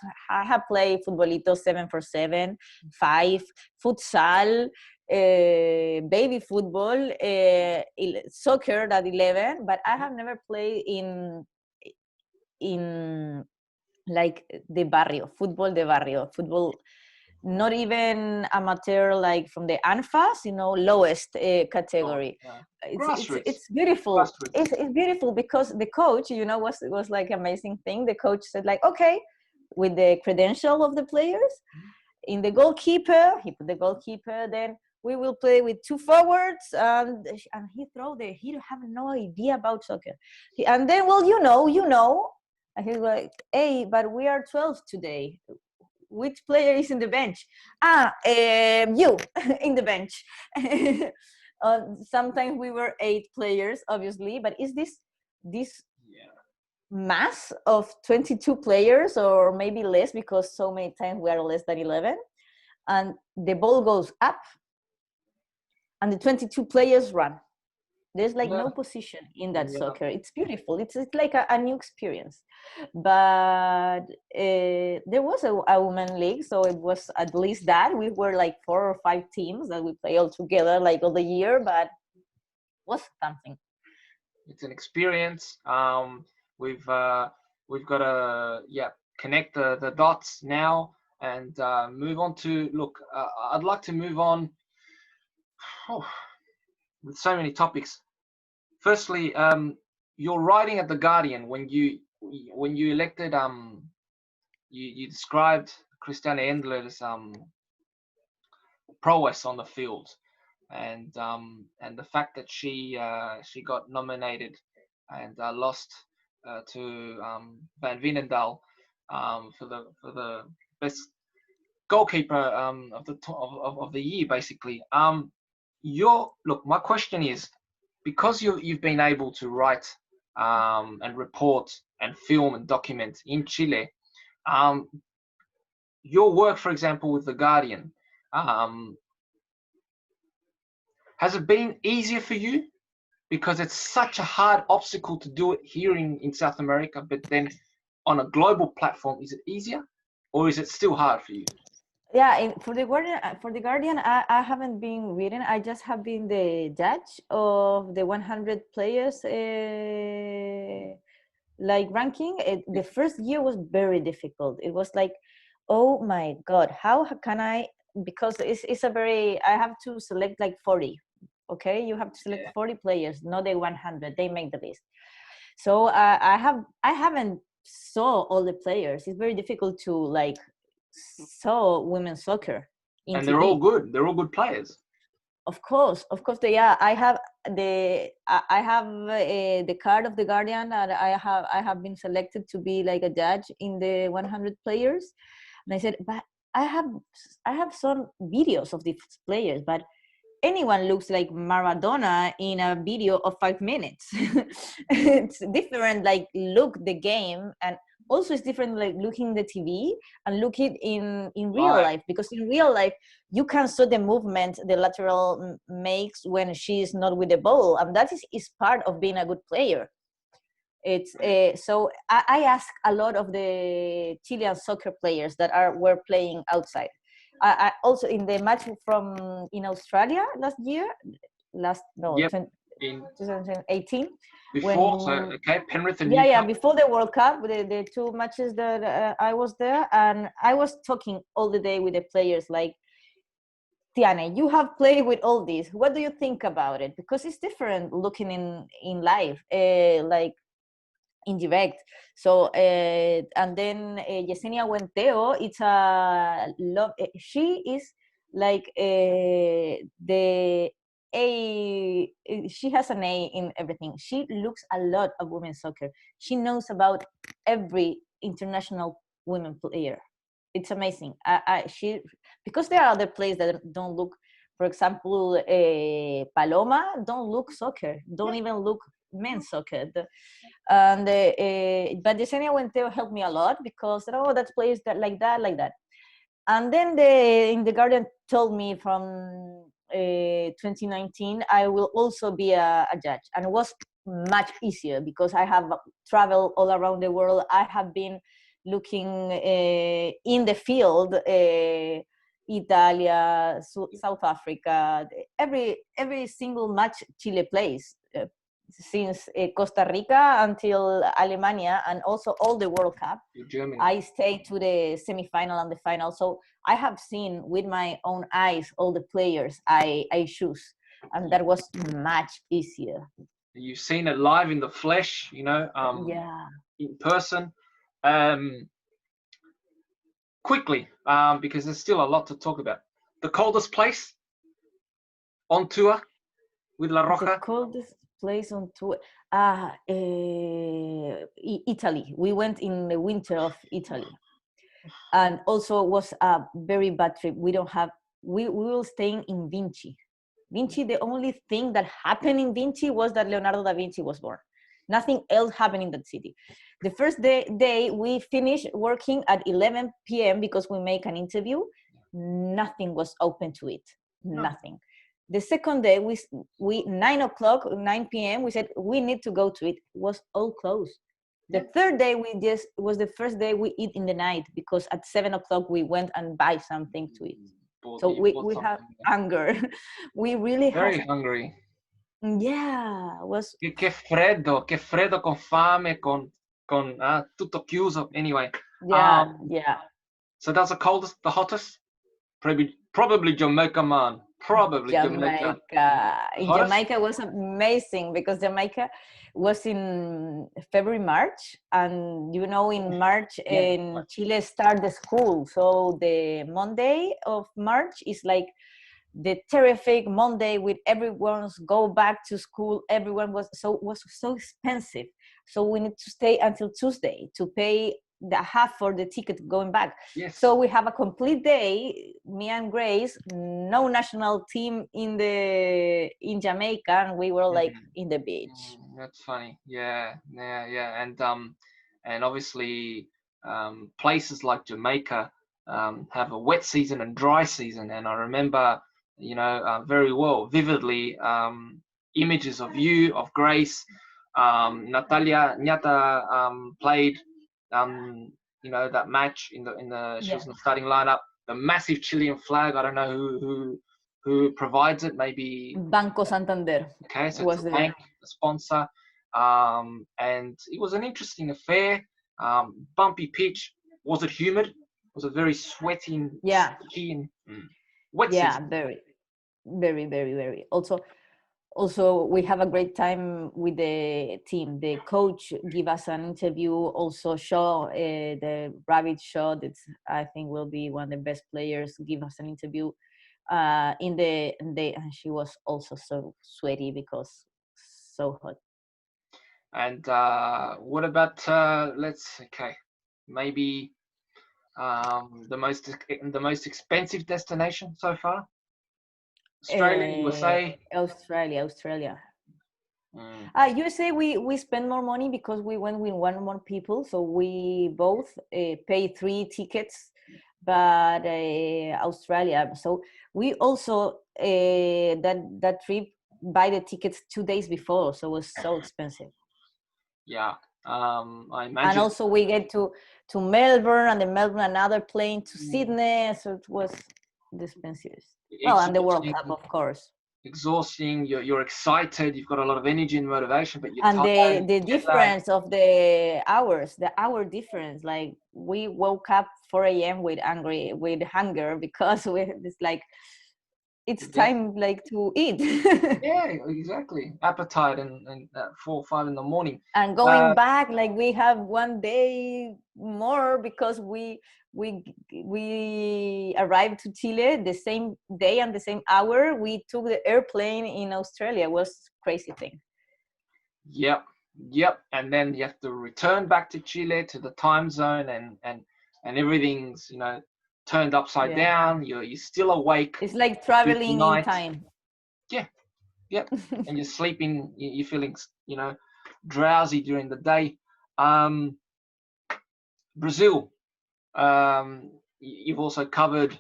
played futbolito 7-for-7, 5, futsal, baby football, soccer at 11, but I have never played in like the barrio, football, not even amateur, like from the ANFAS, lowest Oh, category. yeah. It's Grassroots. it's beautiful. Grassroots. It's beautiful because the coach, was like amazing thing. The coach said like, okay, with the credential of the players, in the goalkeeper, he put the goalkeeper. Then we will play with 2 forwards, and he have no idea about soccer. And then, well, and he's like, hey, but we are 12 today. Which player is in the bench? You in the bench. Sometimes we were 8 players, obviously, but is this Yeah. mass of 22 players, or maybe less, because so many times we are less than 11, and the ball goes up and the 22 players run. There's like Yeah. no position in that Yeah. soccer. It's beautiful. It's like a new experience. But there was a women league, so it was at least that. We were like 4 or 5 teams that we play all together like all the year, but was something. It's an experience. We've got to connect the dots now and move on to look. I'd like to move on with so many topics. Firstly, your writing at the Guardian when you elected you described Christiane Endler's prowess on the field and the fact that she got nominated and lost to Van Veenendaal for the best goalkeeper of the year, basically. My question is, because you've been able to write and report and film and document in Chile, um, your work, for example, with the Guardian, um, has it been easier for you because it's such a hard obstacle to do it here in South America, but then on a global platform, is it easier or is it still hard for you? Yeah, for the Guardian, I haven't been reading. I just have been the judge of the 100 players like ranking. The first year was very difficult. It was like, oh my god, how can I, because it's a very, I have to select like 40. Okay, you have to select Yeah. 40 players, not the 100. They make the list. So I haven't saw all the players. It's very difficult to like saw women's soccer in And they're all TV. good. They're all good players. Of course, they are. I have the card of the Guardian, and I have been selected to be like a judge in the 100 players. And I said, but I have some videos of these players, but anyone looks like Maradona in a video of 5 minutes. It's different, like look the game, and also it's different like looking the TV and look it in real Live. life, because in real life you can see the movement the lateral makes when she's not with the ball, and that is part of being a good player. It's so I ask a lot of the Chilean soccer players that were playing outside. I also in the match from in Australia last year, Yep. In 2018, before, so when okay, Penrith and yeah, Newcastle. before the World Cup, the 2 matches that I was there, and I was talking all the day with the players like, Tiane, you have played with all these. What do you think about it? Because it's different looking in live, like indirect. So and then Yesenia Huenteo, it's a love. She is like the she has an A in everything. She looks a lot of women's soccer. She knows about every international women player. It's amazing. She, because there are other players that don't look. For example, Paloma don't look soccer. Don't even look men's soccer. And but Yesenia Wenteo helped me a lot because that players that like that, like that. And then in the Guardian told me from 2019 I will also be a judge, and it was much easier because I have traveled all around the world. I have been looking in the field, Italia, South Africa, every single match Chile plays. Since Costa Rica until Alemania, and also all the World Cup. Germany. I stayed to the semi-final and the final, so I have seen with my own eyes all the players I choose, and that was much easier. You've seen it live in the flesh, Yeah. in person. Quickly, because there's still a lot to talk about. The coldest place on tour with La Roja? The coldest place on tour, Italy. We went in the winter of Italy, and also it was a very bad trip. We were staying in Vinci. The only thing that happened in Vinci was that Leonardo da Vinci was born. Nothing else happened in that city. The first day we finished working at 11 p.m. because we make an interview. Nothing was open to it. Nothing. The second day, we 9 p.m. we said we need to go to it. It was all closed. The third day was the first day we eat in the night because at 7 o'clock we went and buy something to eat. So we have hunger. We really very hungry. Yeah, was che freddo con fame con tutto chiuso. Anyway. Yeah. So that's the coldest, the hottest? Probably Jamaica, man. Probably Jamaica. Jamaica was amazing because Jamaica was in February, March, and in March in Chile start the school. So the Monday of March is like the terrific Monday with everyone's go back to school. Everyone was so expensive. So we need to stay until Tuesday to pay the half for the ticket going back. Yes. So we have a complete day, me and Grace, no national team in Jamaica, and we were like in the beach. That's funny. Yeah. And obviously places like Jamaica have a wet season and dry season, and I remember very well, vividly, images of you, of Grace, Natalia Nyata played that match in the she was in the starting lineup. The massive Chilean flag. I don't know who provides it. Maybe Banco Santander. Okay, so it's a bank, a sponsor, and it was an interesting affair. Bumpy pitch. Was it humid? Was it very sweaty and sticky and wet season? Very, very, very, very. Also, we have a great time with the team. The coach give us an interview. Also, Shaw, the rabbit Shaw, that I think will be one of the best players. Give us an interview. And she was also so sweaty because so hot. And what about maybe the most expensive destination so far? Australia, USA. Australia. USA, we spend more money because we went with one more people, so we both pay 3 tickets. But Australia, so we also that trip buy the tickets 2 days before, so it was so expensive. Yeah, I imagine. And also we get to Melbourne, and then Melbourne another plane to Sydney, so it was the expensive. Well, and the World Cup, of course. Exhausting. You're excited. You've got a lot of energy and motivation, but you're tired. And the difference of the hours, the hour difference. Like we woke up 4 a.m. with hunger because it's like it's time like to eat. Yeah, exactly. Appetite and at 4 or 5 in the morning. And going back, like we have one day more because we we arrived to Chile the same day and the same hour we took the airplane in Australia. It was crazy thing. Yep, yep. And then you have to return back to Chile to the time zone, and everything's, you know, turned upside down. You're still awake. It's like through the traveling in night. time. Yeah, yep. And you're sleeping. You're feeling, you know, drowsy during the day. Brazil. You've also covered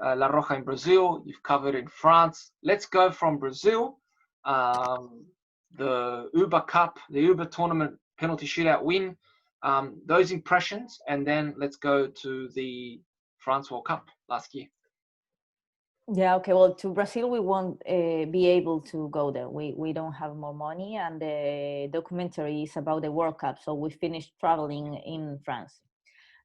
La Roja in Brazil. You've covered in France. Let's go from Brazil. The Uber Cup, the Uber tournament penalty shootout win. Those impressions, and then let's go to the France World Cup last year. Yeah, okay. Well, to Brazil, we won't be able to go there. We don't have more money, and the documentary is about the World Cup. So we finished traveling in France.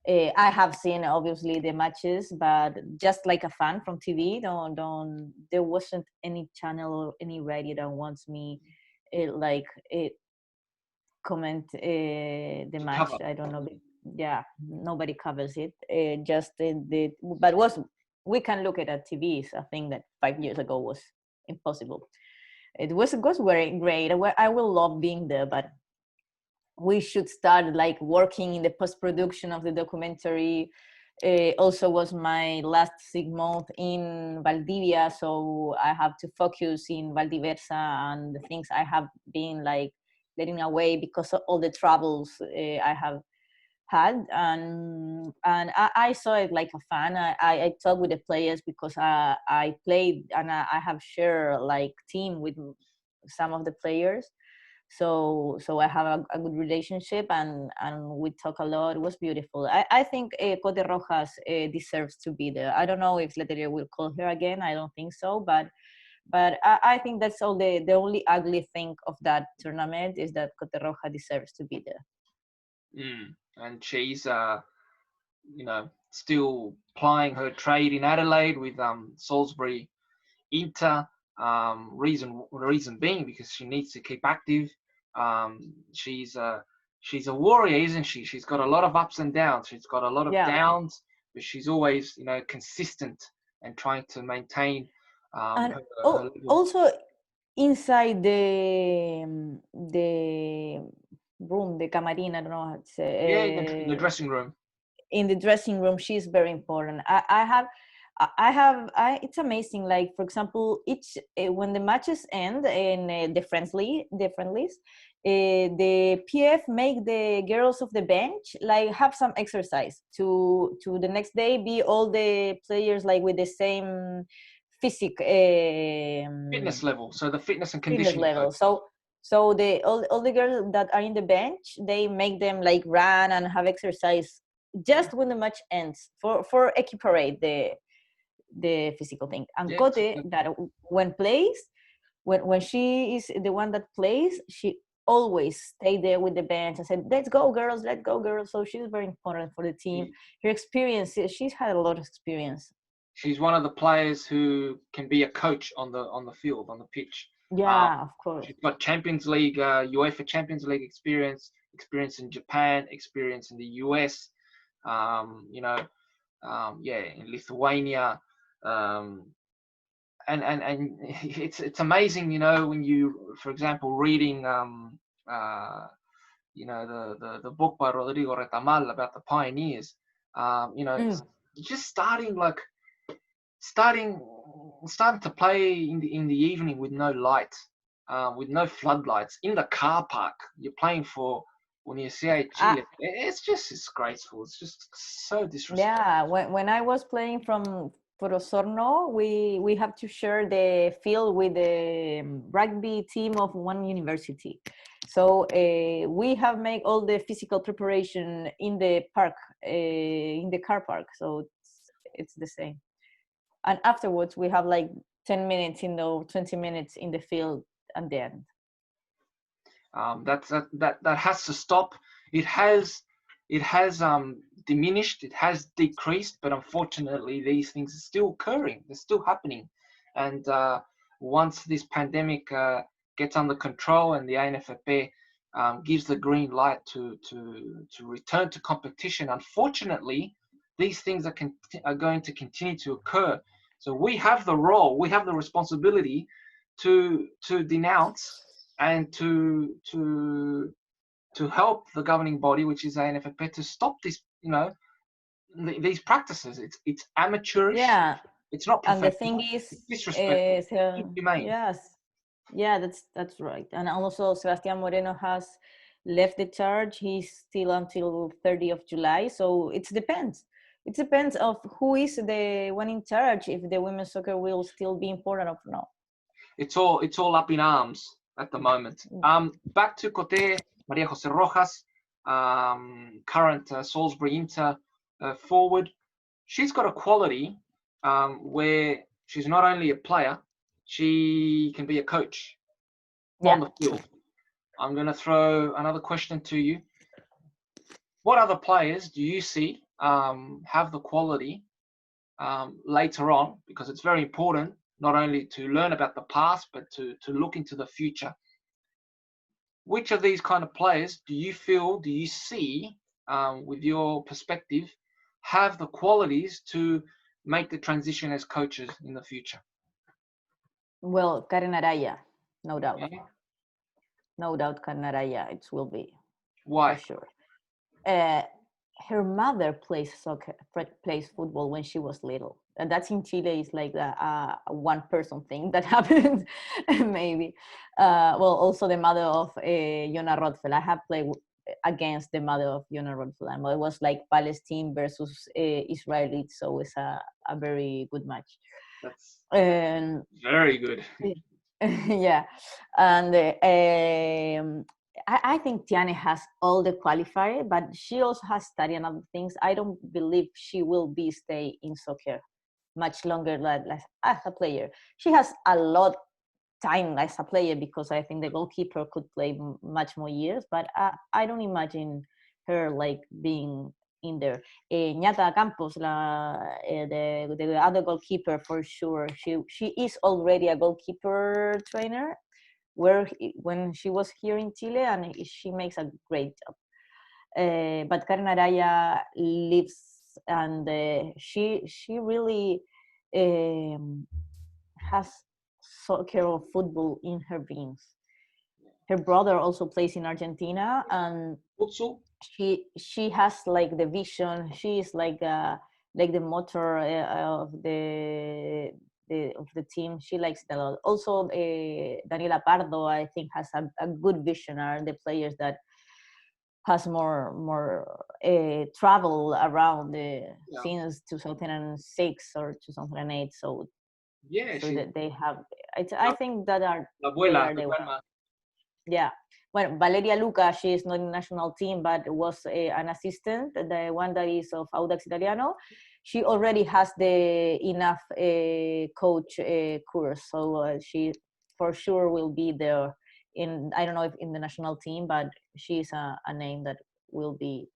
I have seen obviously the matches, but just like a fan from TV, don't. There wasn't any channel or any radio that wants me, comment the match. Cover. I don't know. Yeah, nobody covers it. Just but was we can look at TV. I think that 5 years ago was impossible. It was very great. I will love being there, but we should start like working in the post-production of the documentary. Also was my last 6 months in Valdivia, so I have to focus in Valdiversa and the things I have been like letting away because of all the troubles I have had, and I saw it like a fan. I talked with the players because I played and I have shared like team with some of the players, so I have a good relationship, and we talk a lot. It was beautiful. I think Cote Rojas deserves to be there. I don't know if Letteria will call her again. I don't think so, but I think that's all. The only ugly thing of that tournament is that Cote Rojas deserves to be there. And she's you know, still plying her trade in Adelaide with Salisbury Inter. Reason being because she needs to keep active. She's a warrior, isn't she? She's got a lot of ups and downs. She's got a lot of downs, but she's always, you know, consistent and trying to maintain and her level. Also inside the room, the camarín, I don't know how to say. In the dressing room. In the dressing room, she's very important. It's amazing. Like for example, each when the matches end in the friendlies, the PF make the girls of the bench like have some exercise to the next day be all the players like with the same fitness level. So the fitness and conditioning level. So the all the girls that are in the bench, they make them like run and have exercise just when the match ends for equiparate the physical thing. And Cote, that when she is the one that plays, she always stay there with the bench and said, let's go girls. So she's very important for the team. Her experience, she's had a lot of experience. She's one of the players who can be a coach on the field, on the pitch. Yeah, of course. She's got Champions League, UEFA Champions League experience in Japan, experience in the US, you know, in Lithuania, and it's amazing, you know, when you, for example, reading, you know, the book by Rodrigo Retamal about the pioneers, you know, just starting to play in the evening with no light, with no floodlights in the car park. You're playing for Universidad de Chile. It's just disgraceful. It's just so disrespectful. Yeah, when I was playing from Osorno, we have to share the field with the rugby team of one university. So we have made all the physical preparation in the park, in the car park. So it's the same. And afterwards, we have like 10 minutes 20 minutes in the field at the end. That has to stop. It has diminished. It has decreased, but unfortunately, these things are still occurring. They're still happening. And once this pandemic gets under control and the ANFP gives the green light to return to competition, unfortunately, these things are going to continue to occur. So we have the role, we have the responsibility to denounce and to help the governing body, which is ANFP, to stop this, these practices. It's amateurish. Yeah, It's not and the thing professional. It's is, disrespectful. Inhumane. yes, yeah, that's right. And also, Sebastián Moreno has left the charge. He's still until 30th of July. So it depends. It depends of who is the one in charge, if the women's soccer will still be important or not. It's all up in arms at the moment. Back to Cote, Maria Jose Rojas, current Salisbury Inter forward. She's got a quality where she's not only a player, she can be a coach on the field. I'm going to throw another question to you. What other players do you see have the quality later on? Because it's very important not only to learn about the past, but to look into the future. Which of these kind of players do you see, with your perspective, have the qualities to make the transition as coaches in the future? Well, Karen Araya, no doubt. Okay. No doubt, Karen Araya, it will be. Why? For sure. Her mother plays football when she was little. And that's in Chile is like a one person thing that happens, maybe. Well, also the mother of Jona Rothfeld. I have played against the mother of Jona Rothfeld. And it was like Palestine versus Israeli. So it's a very good match. That's very good. Yeah. And I think Tiane has all the qualifier, but she also has studied other things. I don't believe she will stay in soccer much longer as a player. She has a lot time as a player because I think the goalkeeper could play much more years, but I don't imagine her like being in there. Ñata Campos, the other goalkeeper, for sure. She is already a goalkeeper trainer when she was here in Chile, and she makes a great job. But Karen Araya lives, and she really has soccer or football in her veins. Her brother also plays in Argentina, and she has like the vision. She is like the motor of the team. She likes it a lot. Also, Daniela Pardo, I think, has a good vision. Are the players that has more travel around since 2006 or 2008. So that they have. I think that they are the one. Yeah. Well, Valeria Luca, she is not in the national team, but was an assistant, the one that is of Audax Italiano. She already has the enough coach course, so she for sure will be there. I don't know if in the national team, but she's a name that will be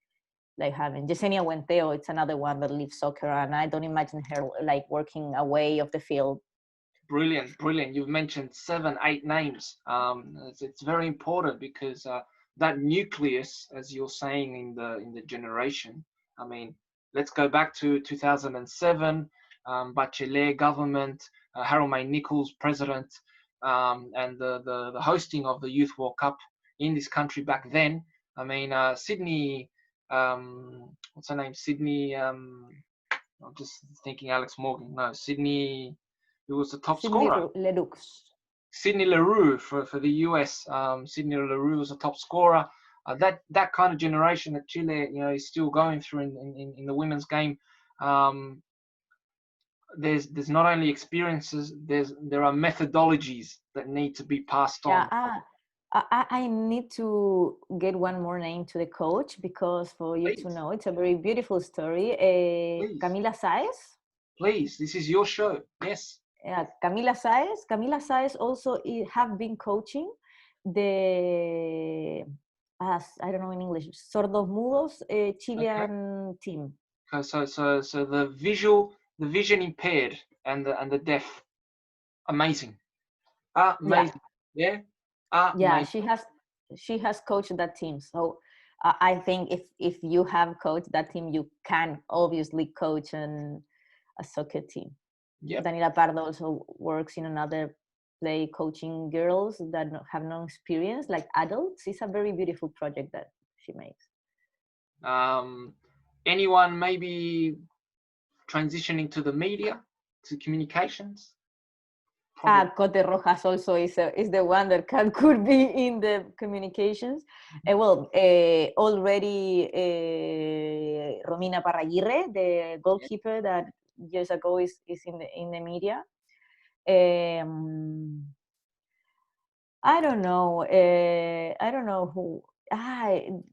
like having. Yesenia Huenteo, it's another one that lives soccer, and I don't imagine her like working away of the field. Brilliant. You've mentioned 7, 8 names. It's very important because that nucleus, as you're saying, in the generation. I mean, let's go back to 2007, Bachelet government, Harold May Nichols president, and the hosting of the Youth World Cup in this country back then. I mean, Sydney, what's her name? Sydney. I'm just thinking Alex Morgan. No, Sydney. Who was the top scorer? Sydney Leroux for the US. Sydney Leroux was a top scorer. That kind of generation that Chile, is still going through in the women's game. There's not only experiences. There are methodologies that need to be passed on. I need to get one more name to the coach because for you to know, it's a very beautiful story. Camila Saez. Please, this is your show. Yes. Yeah, Camila Saez. Camila Saez also have been coaching the, I don't know in English, sordos mudos Chilean team. So the vision impaired and the deaf, amazing. Amazing. Yeah. Yeah, she has coached that team. So I think if you have coached that team, you can obviously coach a soccer team. Yep. Daniela Pardo also works in another play coaching girls that have no experience, like adults. It's a very beautiful project that she makes. Anyone maybe transitioning to the media, to communications? Cote Rojas also is the one that could be in the communications. Already Romina Parraguirre, the goalkeeper that years ago is in the media. I don't know. I don't know who.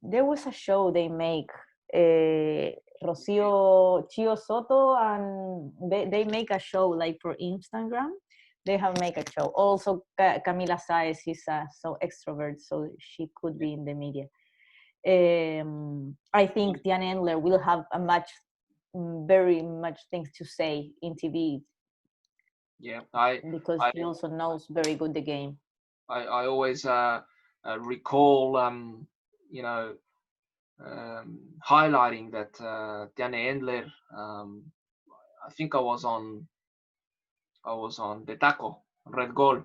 There was a show they make. Rocio Chio Soto, and they make a show like for Instagram. They have make a show. Also, Camila Saez is so extrovert, so she could be in the media. I think Diane Endler will have very much things to say in TV. Yeah, because she also knows very good the game. I always recall, highlighting that Diane Endler. I think I was on the Taco Red Goal,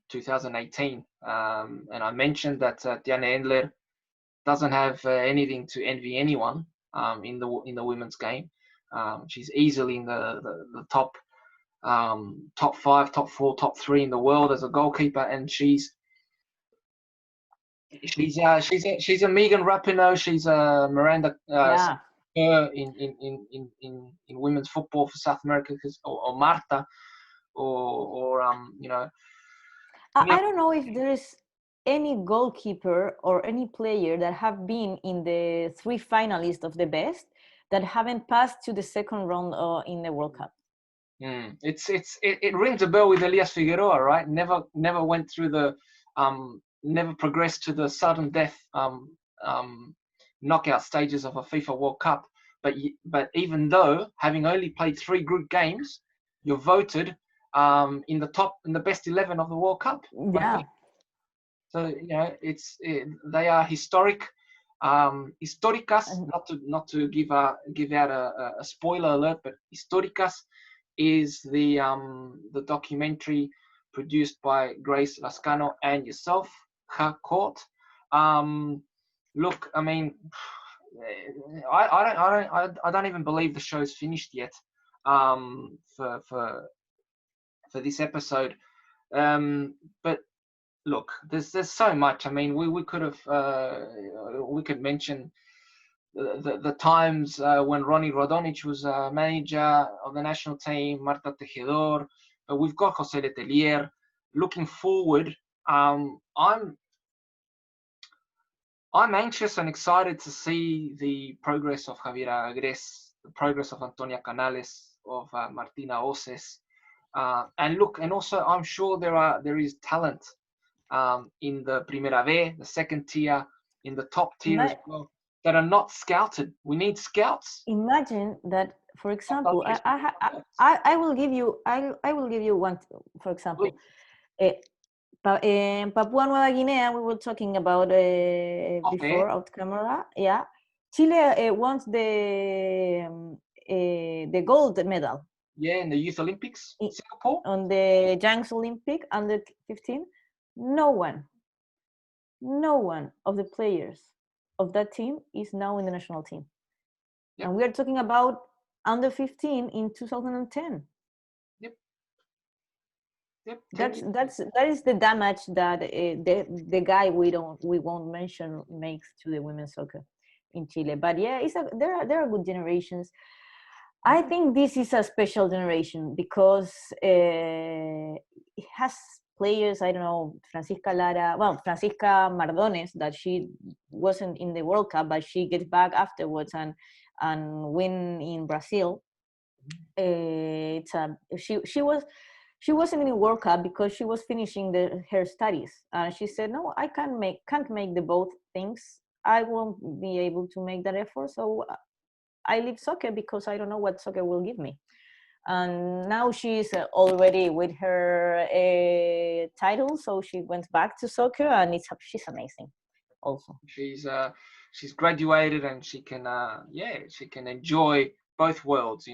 2018, and I mentioned that Diane Endler doesn't have anything to envy anyone in the women's game. She's easily in the top 5, top 4, top 3 in the world as a goalkeeper, and she's a Megan Rapinoe, she's a Miranda in women's football for South America, or Marta, or I don't know if there is any goalkeeper or any player that have been in the 3 finalists of the best that haven't passed to the second round in the World Cup. It rings a bell with Elias Figueroa, right? Never went through never progressed to the sudden death knockout stages of a FIFA World Cup. But even though having only played 3 group games, you're voted in the best 11 of the World Cup. Yeah. So they are historic, históricas. Not to give out a spoiler alert, but históricas is the documentary produced by Grace Lascano and yourself, Javiera Court. Look, I mean, I don't even believe the show's finished yet. For this episode, but look, there's so much. I mean, we could have we could mention the times when Ronnie Rodonic was manager of the national team, Marta Tejedor, we've got José Letelier. Looking forward, I'm anxious and excited to see the progress of Javiera Agres, the progress of Antonia Canales, of Martina Oces, and also I'm sure there is talent in the Primera B, the second tier, in the top tier as well, that are not scouted. We need scouts. Imagine that, for example, I will give you one, for example. In Papua Nueva Guinea, we were talking about before out camera. Yeah, Chile wants the gold medal. Yeah, in the Youth Olympics, Singapore. On the Young Olympic under 15, no one of the players of that team is now in the national team. Yep. And we are talking about under 15 in 2010. Yep. That is the damage that the guy we won't mention makes to the women's soccer in Chile. But yeah, there are good generations. I think this is a special generation because it has players, I don't know, Francisca Mardones, that she wasn't in the World Cup, but she gets back afterwards and win in Brazil. She wasn't in the World Cup because she was finishing her studies. She said, no, I can't make the both things. I won't be able to make that effort. So I leave soccer because I don't know what soccer will give me. And now she's already with her title. So she went back to soccer and she's amazing. also. She's graduated and she can she can enjoy both worlds,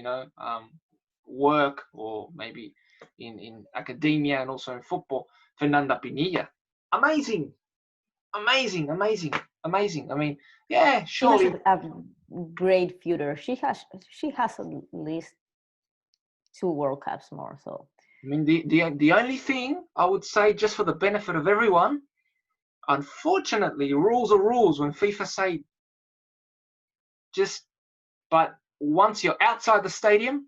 work or maybe in academia and also in football. Fernanda Pinilla, amazing, amazing, amazing, amazing. I mean, yeah, She has surely. a great future. She has at least 2 World Cups more. So I mean, the only thing I would say, just for the benefit of everyone, unfortunately, rules are rules. When FIFA say just, but once you're outside the stadium,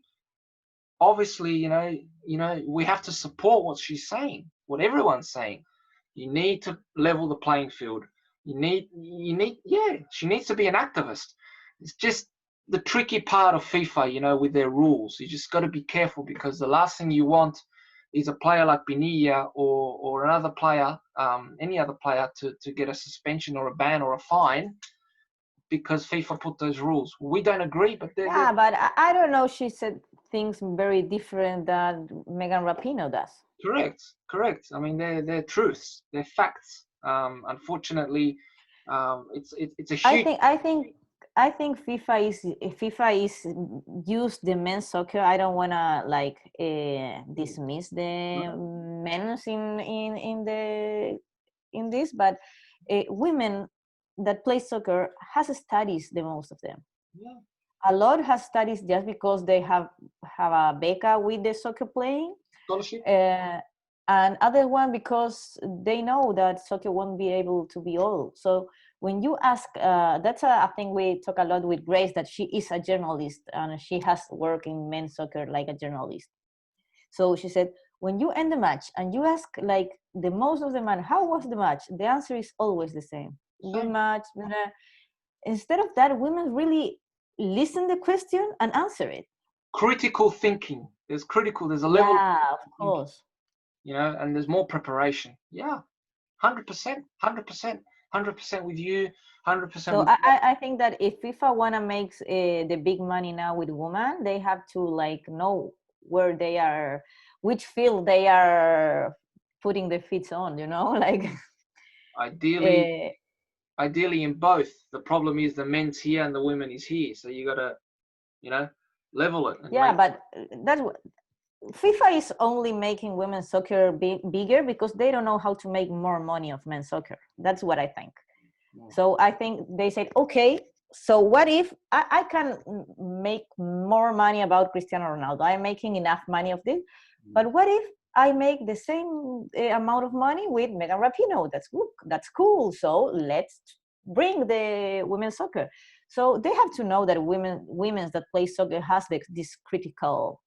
obviously, we have to support what she's saying, what everyone's saying. You need to level the playing field. Yeah, she needs to be an activist. It's just the tricky part of FIFA, with their rules. You just got to be careful, because the last thing you want is a player like Pinilla or another player, any other player, to get a suspension or a ban or a fine because FIFA put those rules. We don't agree, but yeah, but I don't know. She said things very different that Megan Rapinoe does. Correct. I mean, they're truths, they're facts. Unfortunately, it's a huge. I think FIFA is use the men's soccer. I don't wanna dismiss the men's in this, but women that play soccer has studies, the most of them. Yeah. A lot has studies just because they have a beca with the soccer playing. Scholarship. And other one because they know that soccer won't be able to be all. So when you ask, that's a thing we talk a lot with Grace, that she is a journalist and she has worked in men's soccer like a journalist. So she said, when you end the match and you ask like the most of the man, how was the match? The answer is always the same. Good match. Blah, blah. Instead of that, women really listen the question and answer it. Critical thinking. There's a level. Yeah, of course. And there's more preparation. Yeah, 100%, 100% with you, 100%. So I think that if FIFA wanna make the big money now with women, they have to know where they are, which field they are putting their feet on. Ideally in both. The problem is the men's here and the women is here, so you gotta level it. Yeah, but that's what FIFA is only making women's soccer bigger because they don't know how to make more money of men's soccer. That's what I think. So I think they said, okay, so what if I can make more money about Cristiano Ronaldo? I'm making enough money of this, but what if I make the same amount of money with Megan Rapinoe? That's cool. So let's bring the women's soccer. So they have to know that women that play soccer has this critical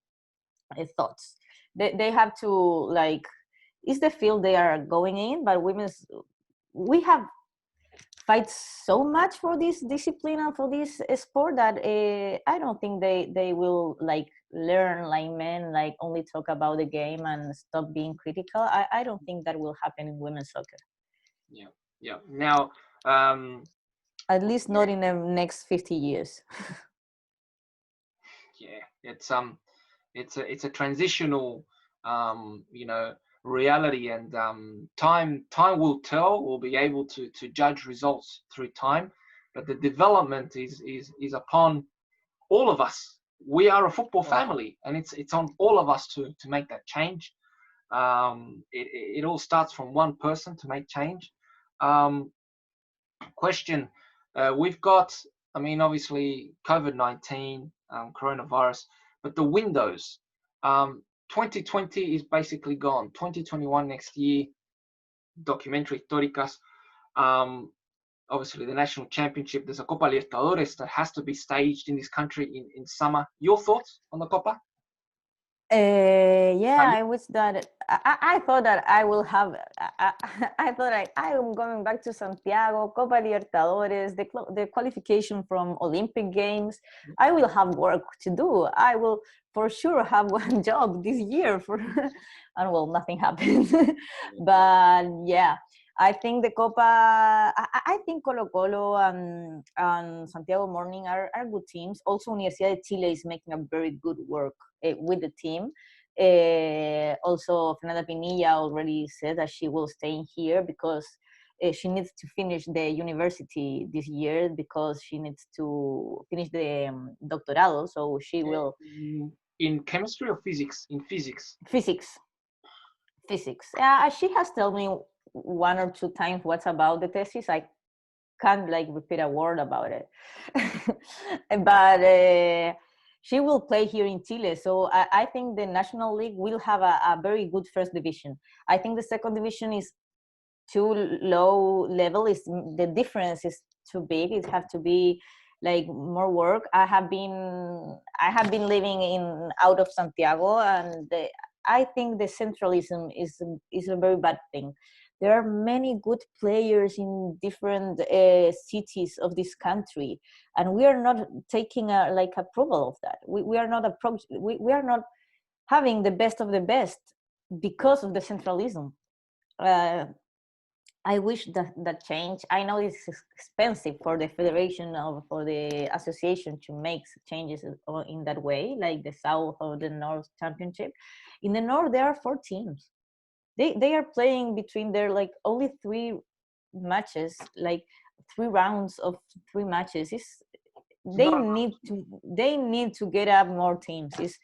thoughts. They have to it's the field they are going in, but we have fight so much for this discipline and for this sport that I don't think they will learn like men, only talk about the game and stop being critical. I don't think that will happen in women's soccer. Yeah. Now, at least not in the next 50 years. Yeah, it's a transitional reality, and time will tell. We'll be able to judge results through time, but the development is upon all of us. We are a football family, and it's on all of us to make that change. It all starts from one person to make change. Question: we've got, obviously COVID-19, coronavirus, but the windows. 2020 is basically gone. 2021 next year, documentary históricas. Obviously, the national championship. There's a Copa Libertadores that has to be staged in this country in summer. Your thoughts on the Copa? I wish that I thought that I will have. I thought I am going back to Santiago, Copa Libertadores, the qualification from Olympic Games. I will have work to do. I will for sure have one job this year and nothing happened. But yeah, I think the Copa. I think Colo Colo and Santiago Morning are good teams. Also, Universidad de Chile is making a very good work with the team. Also, Fernanda Pinilla already said that she will stay here because she needs to finish the university this year because she needs to finish the doctorado. So she will in chemistry or physics? In physics. physics. She has told me one or two times what's about the thesis. I can't like repeat a word about it, but she will play here in Chile. So I think the National League will have a very good first division. I think the second division is too low level. Is the difference is too big. It have to be like more work. I have been living in out of Santiago, and I think the centralism is a very bad thing. There are many good players in different cities of this country, and we are not taking like approval of that. We are not we are not having the best of the best because of the centralism. I wish that change. I know it's expensive for the federation or for the association to make changes in that way, like the South or the North Championship. In the North, there are 4 teams. They are playing between their like only 3 matches, like 3 rounds of 3 matches. They need to get up more teams. It's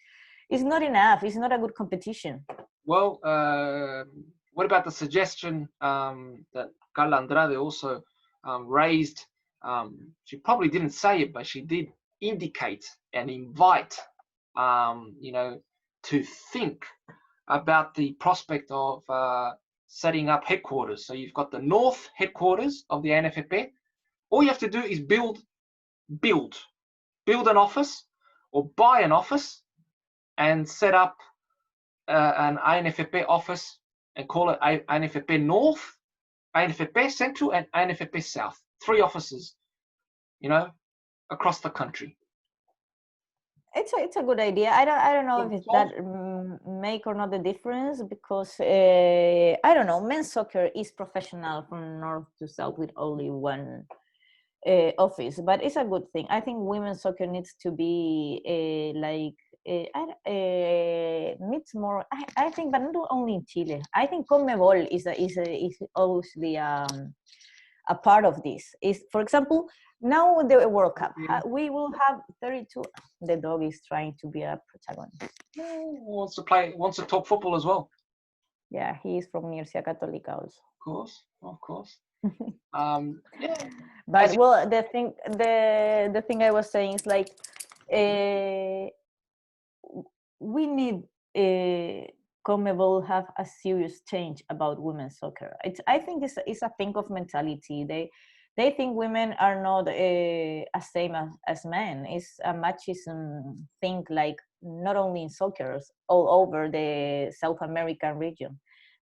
not enough. It's not a good competition. Well, what about the suggestion that Carla Andrade also raised? She probably didn't say it, but she did indicate and invite, to think about the prospect of setting up headquarters. So you've got the North headquarters of the ANFP. All you have to do is build an office or buy an office and set up an ANFP office and call it ANFP North, ANFP Central, and ANFP South. 3 offices, across the country. It's a good idea. I don't know if that make or not the difference, because I don't know. Men's soccer is professional from north to south with only one office, but it's a good thing. I think women's soccer needs to be needs more. I think, but not only in Chile. I think CONMEBOL is obviously a part of this. Is, for example, now the World Cup, we will have 32. The dog is trying to be a protagonist. Wants to talk football as well. Yeah, he is from Universidad Católica also. Of course. Yeah. But well, the thing I was saying is like, we need CONMEBOL have a serious change about women's soccer. I think it's a thing of mentality. They think women are not as same as men. It's a machismo thing, like not only in soccer, all over the South American region.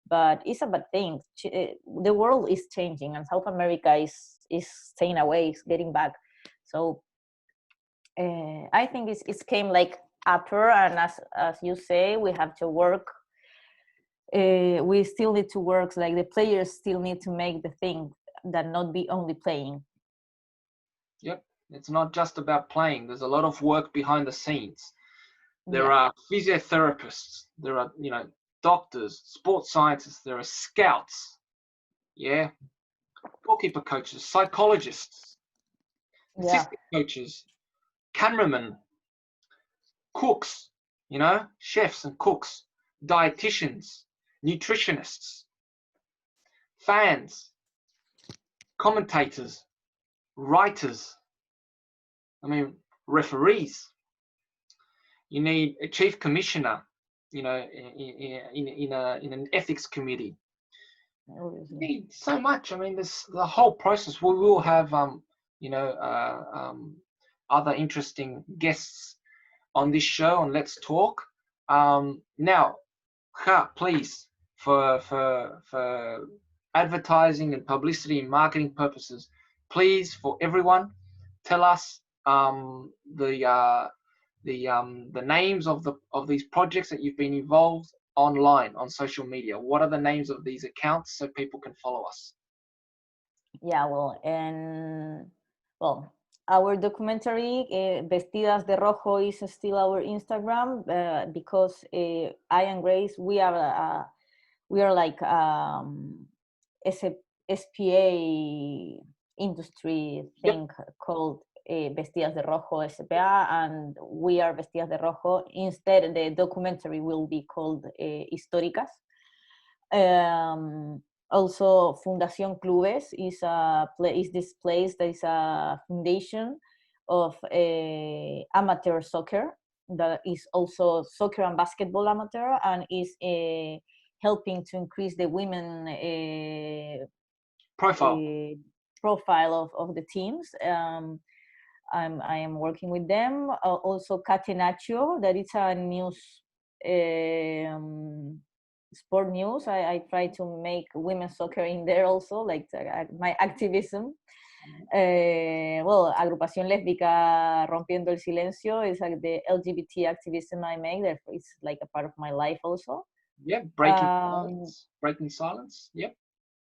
But it's a bad thing. The world is changing, and South America is staying away, is getting back. So I think it's came like after, and as you say, we have to work. We still need to work. Like the players still need to make the thing that not be only playing. Yep, it's not just about playing. There's a lot of work behind the scenes. There are physiotherapists. There are doctors, sports scientists. There are scouts. Yeah, goalkeeper coaches, psychologists, assistant coaches, cameramen, cooks. Chefs and cooks, dietitians, nutritionists, fans, commentators, writers, referees. You need a chief commissioner, in an ethics committee. You need so much. This the whole process. We will have other interesting guests on this show on Let's Talk. Now, please, for advertising and publicity and marketing purposes, please, for everyone, tell us the names of these projects that you've been involved online on social media. What are the names of these accounts so people can follow us? Yeah, our documentary Vestidas de Rojo is still our Instagram, because I and Grace, we are like SPA industry Yep. thing called Vestidas de Rojo SPA, and we are Vestidas de Rojo. Instead, the documentary will be called Históricas. Also, Fundación Clubes is this place that is a foundation of amateur soccer that is also soccer and basketball amateur, and is helping to increase the women profile of the teams. I am working with them. Also, Catenaccio, that is a news, sport news. I try to make women's soccer in there also, like my activism. Well, Agrupación Lésbica Rompiendo el Silencio is like the LGBT activism I make. Therefore, it's like a part of my life also. Yeah, breaking silence. Yep.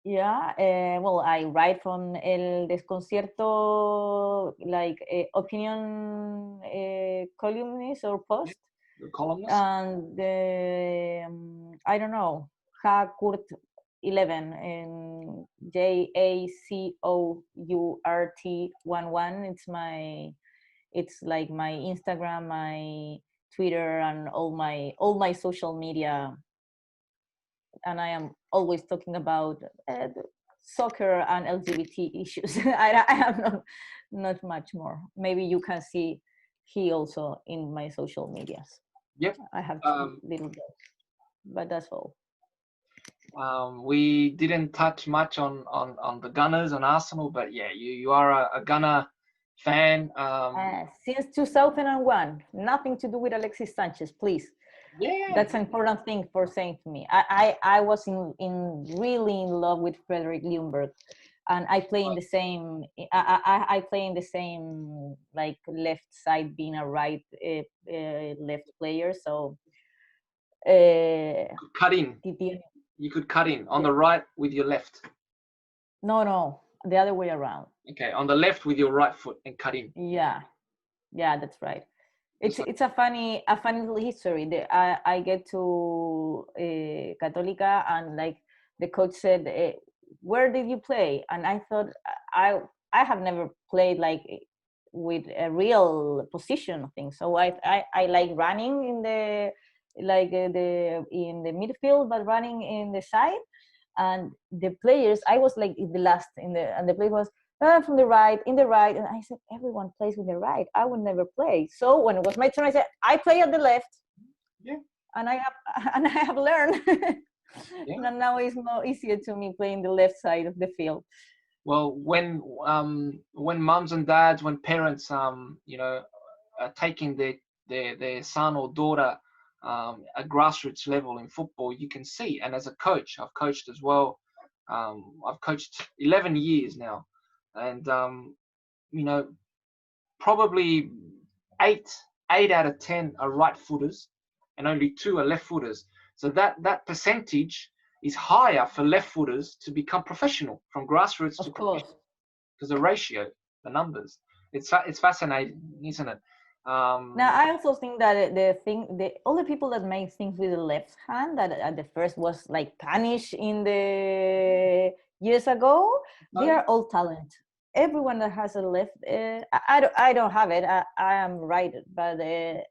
Yeah, well, I write from El Desconcierto, like opinion columnist or post. The columnist. And I don't know, Javiera Court 11 and JACOURT 11. It's like my Instagram, my Twitter, and all my social media. And I am always talking about soccer and LGBT issues. I have not much more. Maybe you can see he also in my social medias. Yep. I have two little girls, but that's all. We didn't touch much on the Gunners and Arsenal, but yeah, you are a Gunner fan. Since 2001, nothing to do with Alexis Sanchez, please. Yeah, that's an important thing for saying to me. I was really in love with Frederick Ljungberg, and I play in the same. I play in the same like left side, being a right left player. So cut in. You could cut in on the right with your left. No, the other way around. Okay, on the left with your right foot and cut in. Yeah, that's right. It's a funny little history. I get to Católica, and like the coach said, "Where did you play?" And I thought I have never played like with a real position thing. So I like running in the in the midfield, but running in the side. And the players, I was like the last and the player was from the right, in the right. And I said, everyone plays with the right. I would never play. So when it was my turn, I said, I play at the left. Yeah. And I have learned. Yeah. And now it's more easier to me playing the left side of the field. Well, when mums and dads, when parents, you know, are taking their son or daughter at grassroots level in football, you can see. And as a coach, I've coached as well. I've coached 11 years now. And, you know, probably eight out of 10 are right footers and only 2 are left footers. So that percentage is higher for left footers to become professional from grassroots to professional. Because the ratio, the numbers, it's fascinating, isn't it? Now I also think that all the people that make things with the left hand that at the first was like punished in the years ago, they are all talent. Everyone that has a left, I don't have it. I am right, but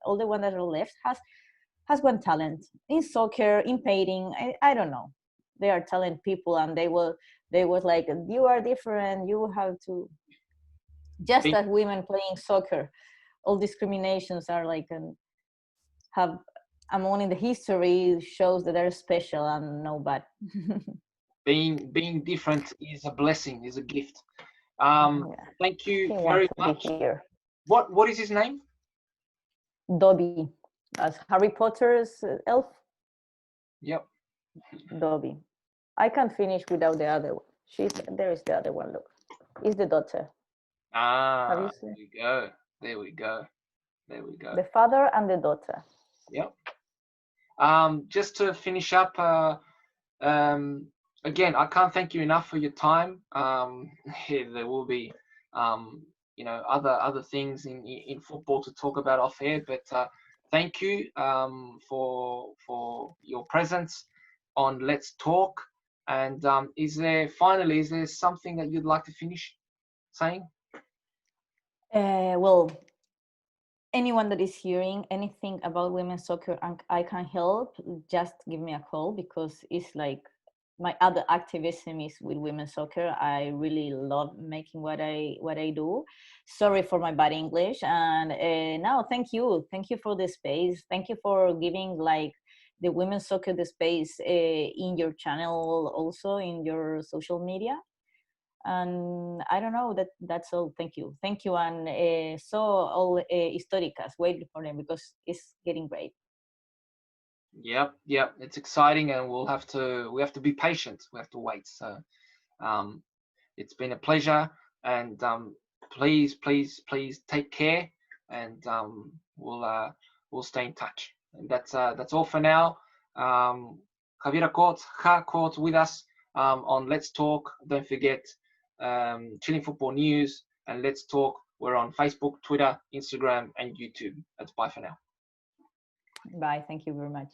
all the one that are left has one talent in soccer, in painting. I don't know. They are talent people, and they was like, you are different. You have to, just as women playing soccer. All discriminations are like have among in the history shows that they're special and no bad. Being different is a blessing, is a gift. Thank you very much. What is his name? Dobby, as Harry Potter's elf. Yep. Dobby. I can't finish without the other one. There is the other one. Look, it's the daughter. There we go. There we go. The father and the daughter. Yep. Just to finish up, again, I can't thank you enough for your time. There will be, you know, other things in football to talk about off air, but thank you for your presence on Let's Talk. And is there something that you'd like to finish saying? Well, anyone that is hearing anything about women's soccer and I can help, just give me a call, because it's like my other activism is with women's soccer. I really love making what I do. Sorry for my bad English, and now thank you for the space. Thank you for giving like the women's soccer the space in your channel, also in your social media. And I don't know, that's all. Thank you, and so all históricas, wait for them because it's getting great. Yep, it's exciting, and we have to be patient. We have to wait. So um, it's been a pleasure, and please take care, and we'll stay in touch. And that's all for now. Javiera Court, Court with us on Let's Talk. Don't forget Chilean Football News and Let's Talk. We're on Facebook, Twitter, Instagram, and YouTube. That's bye for now. Bye, thank you very much.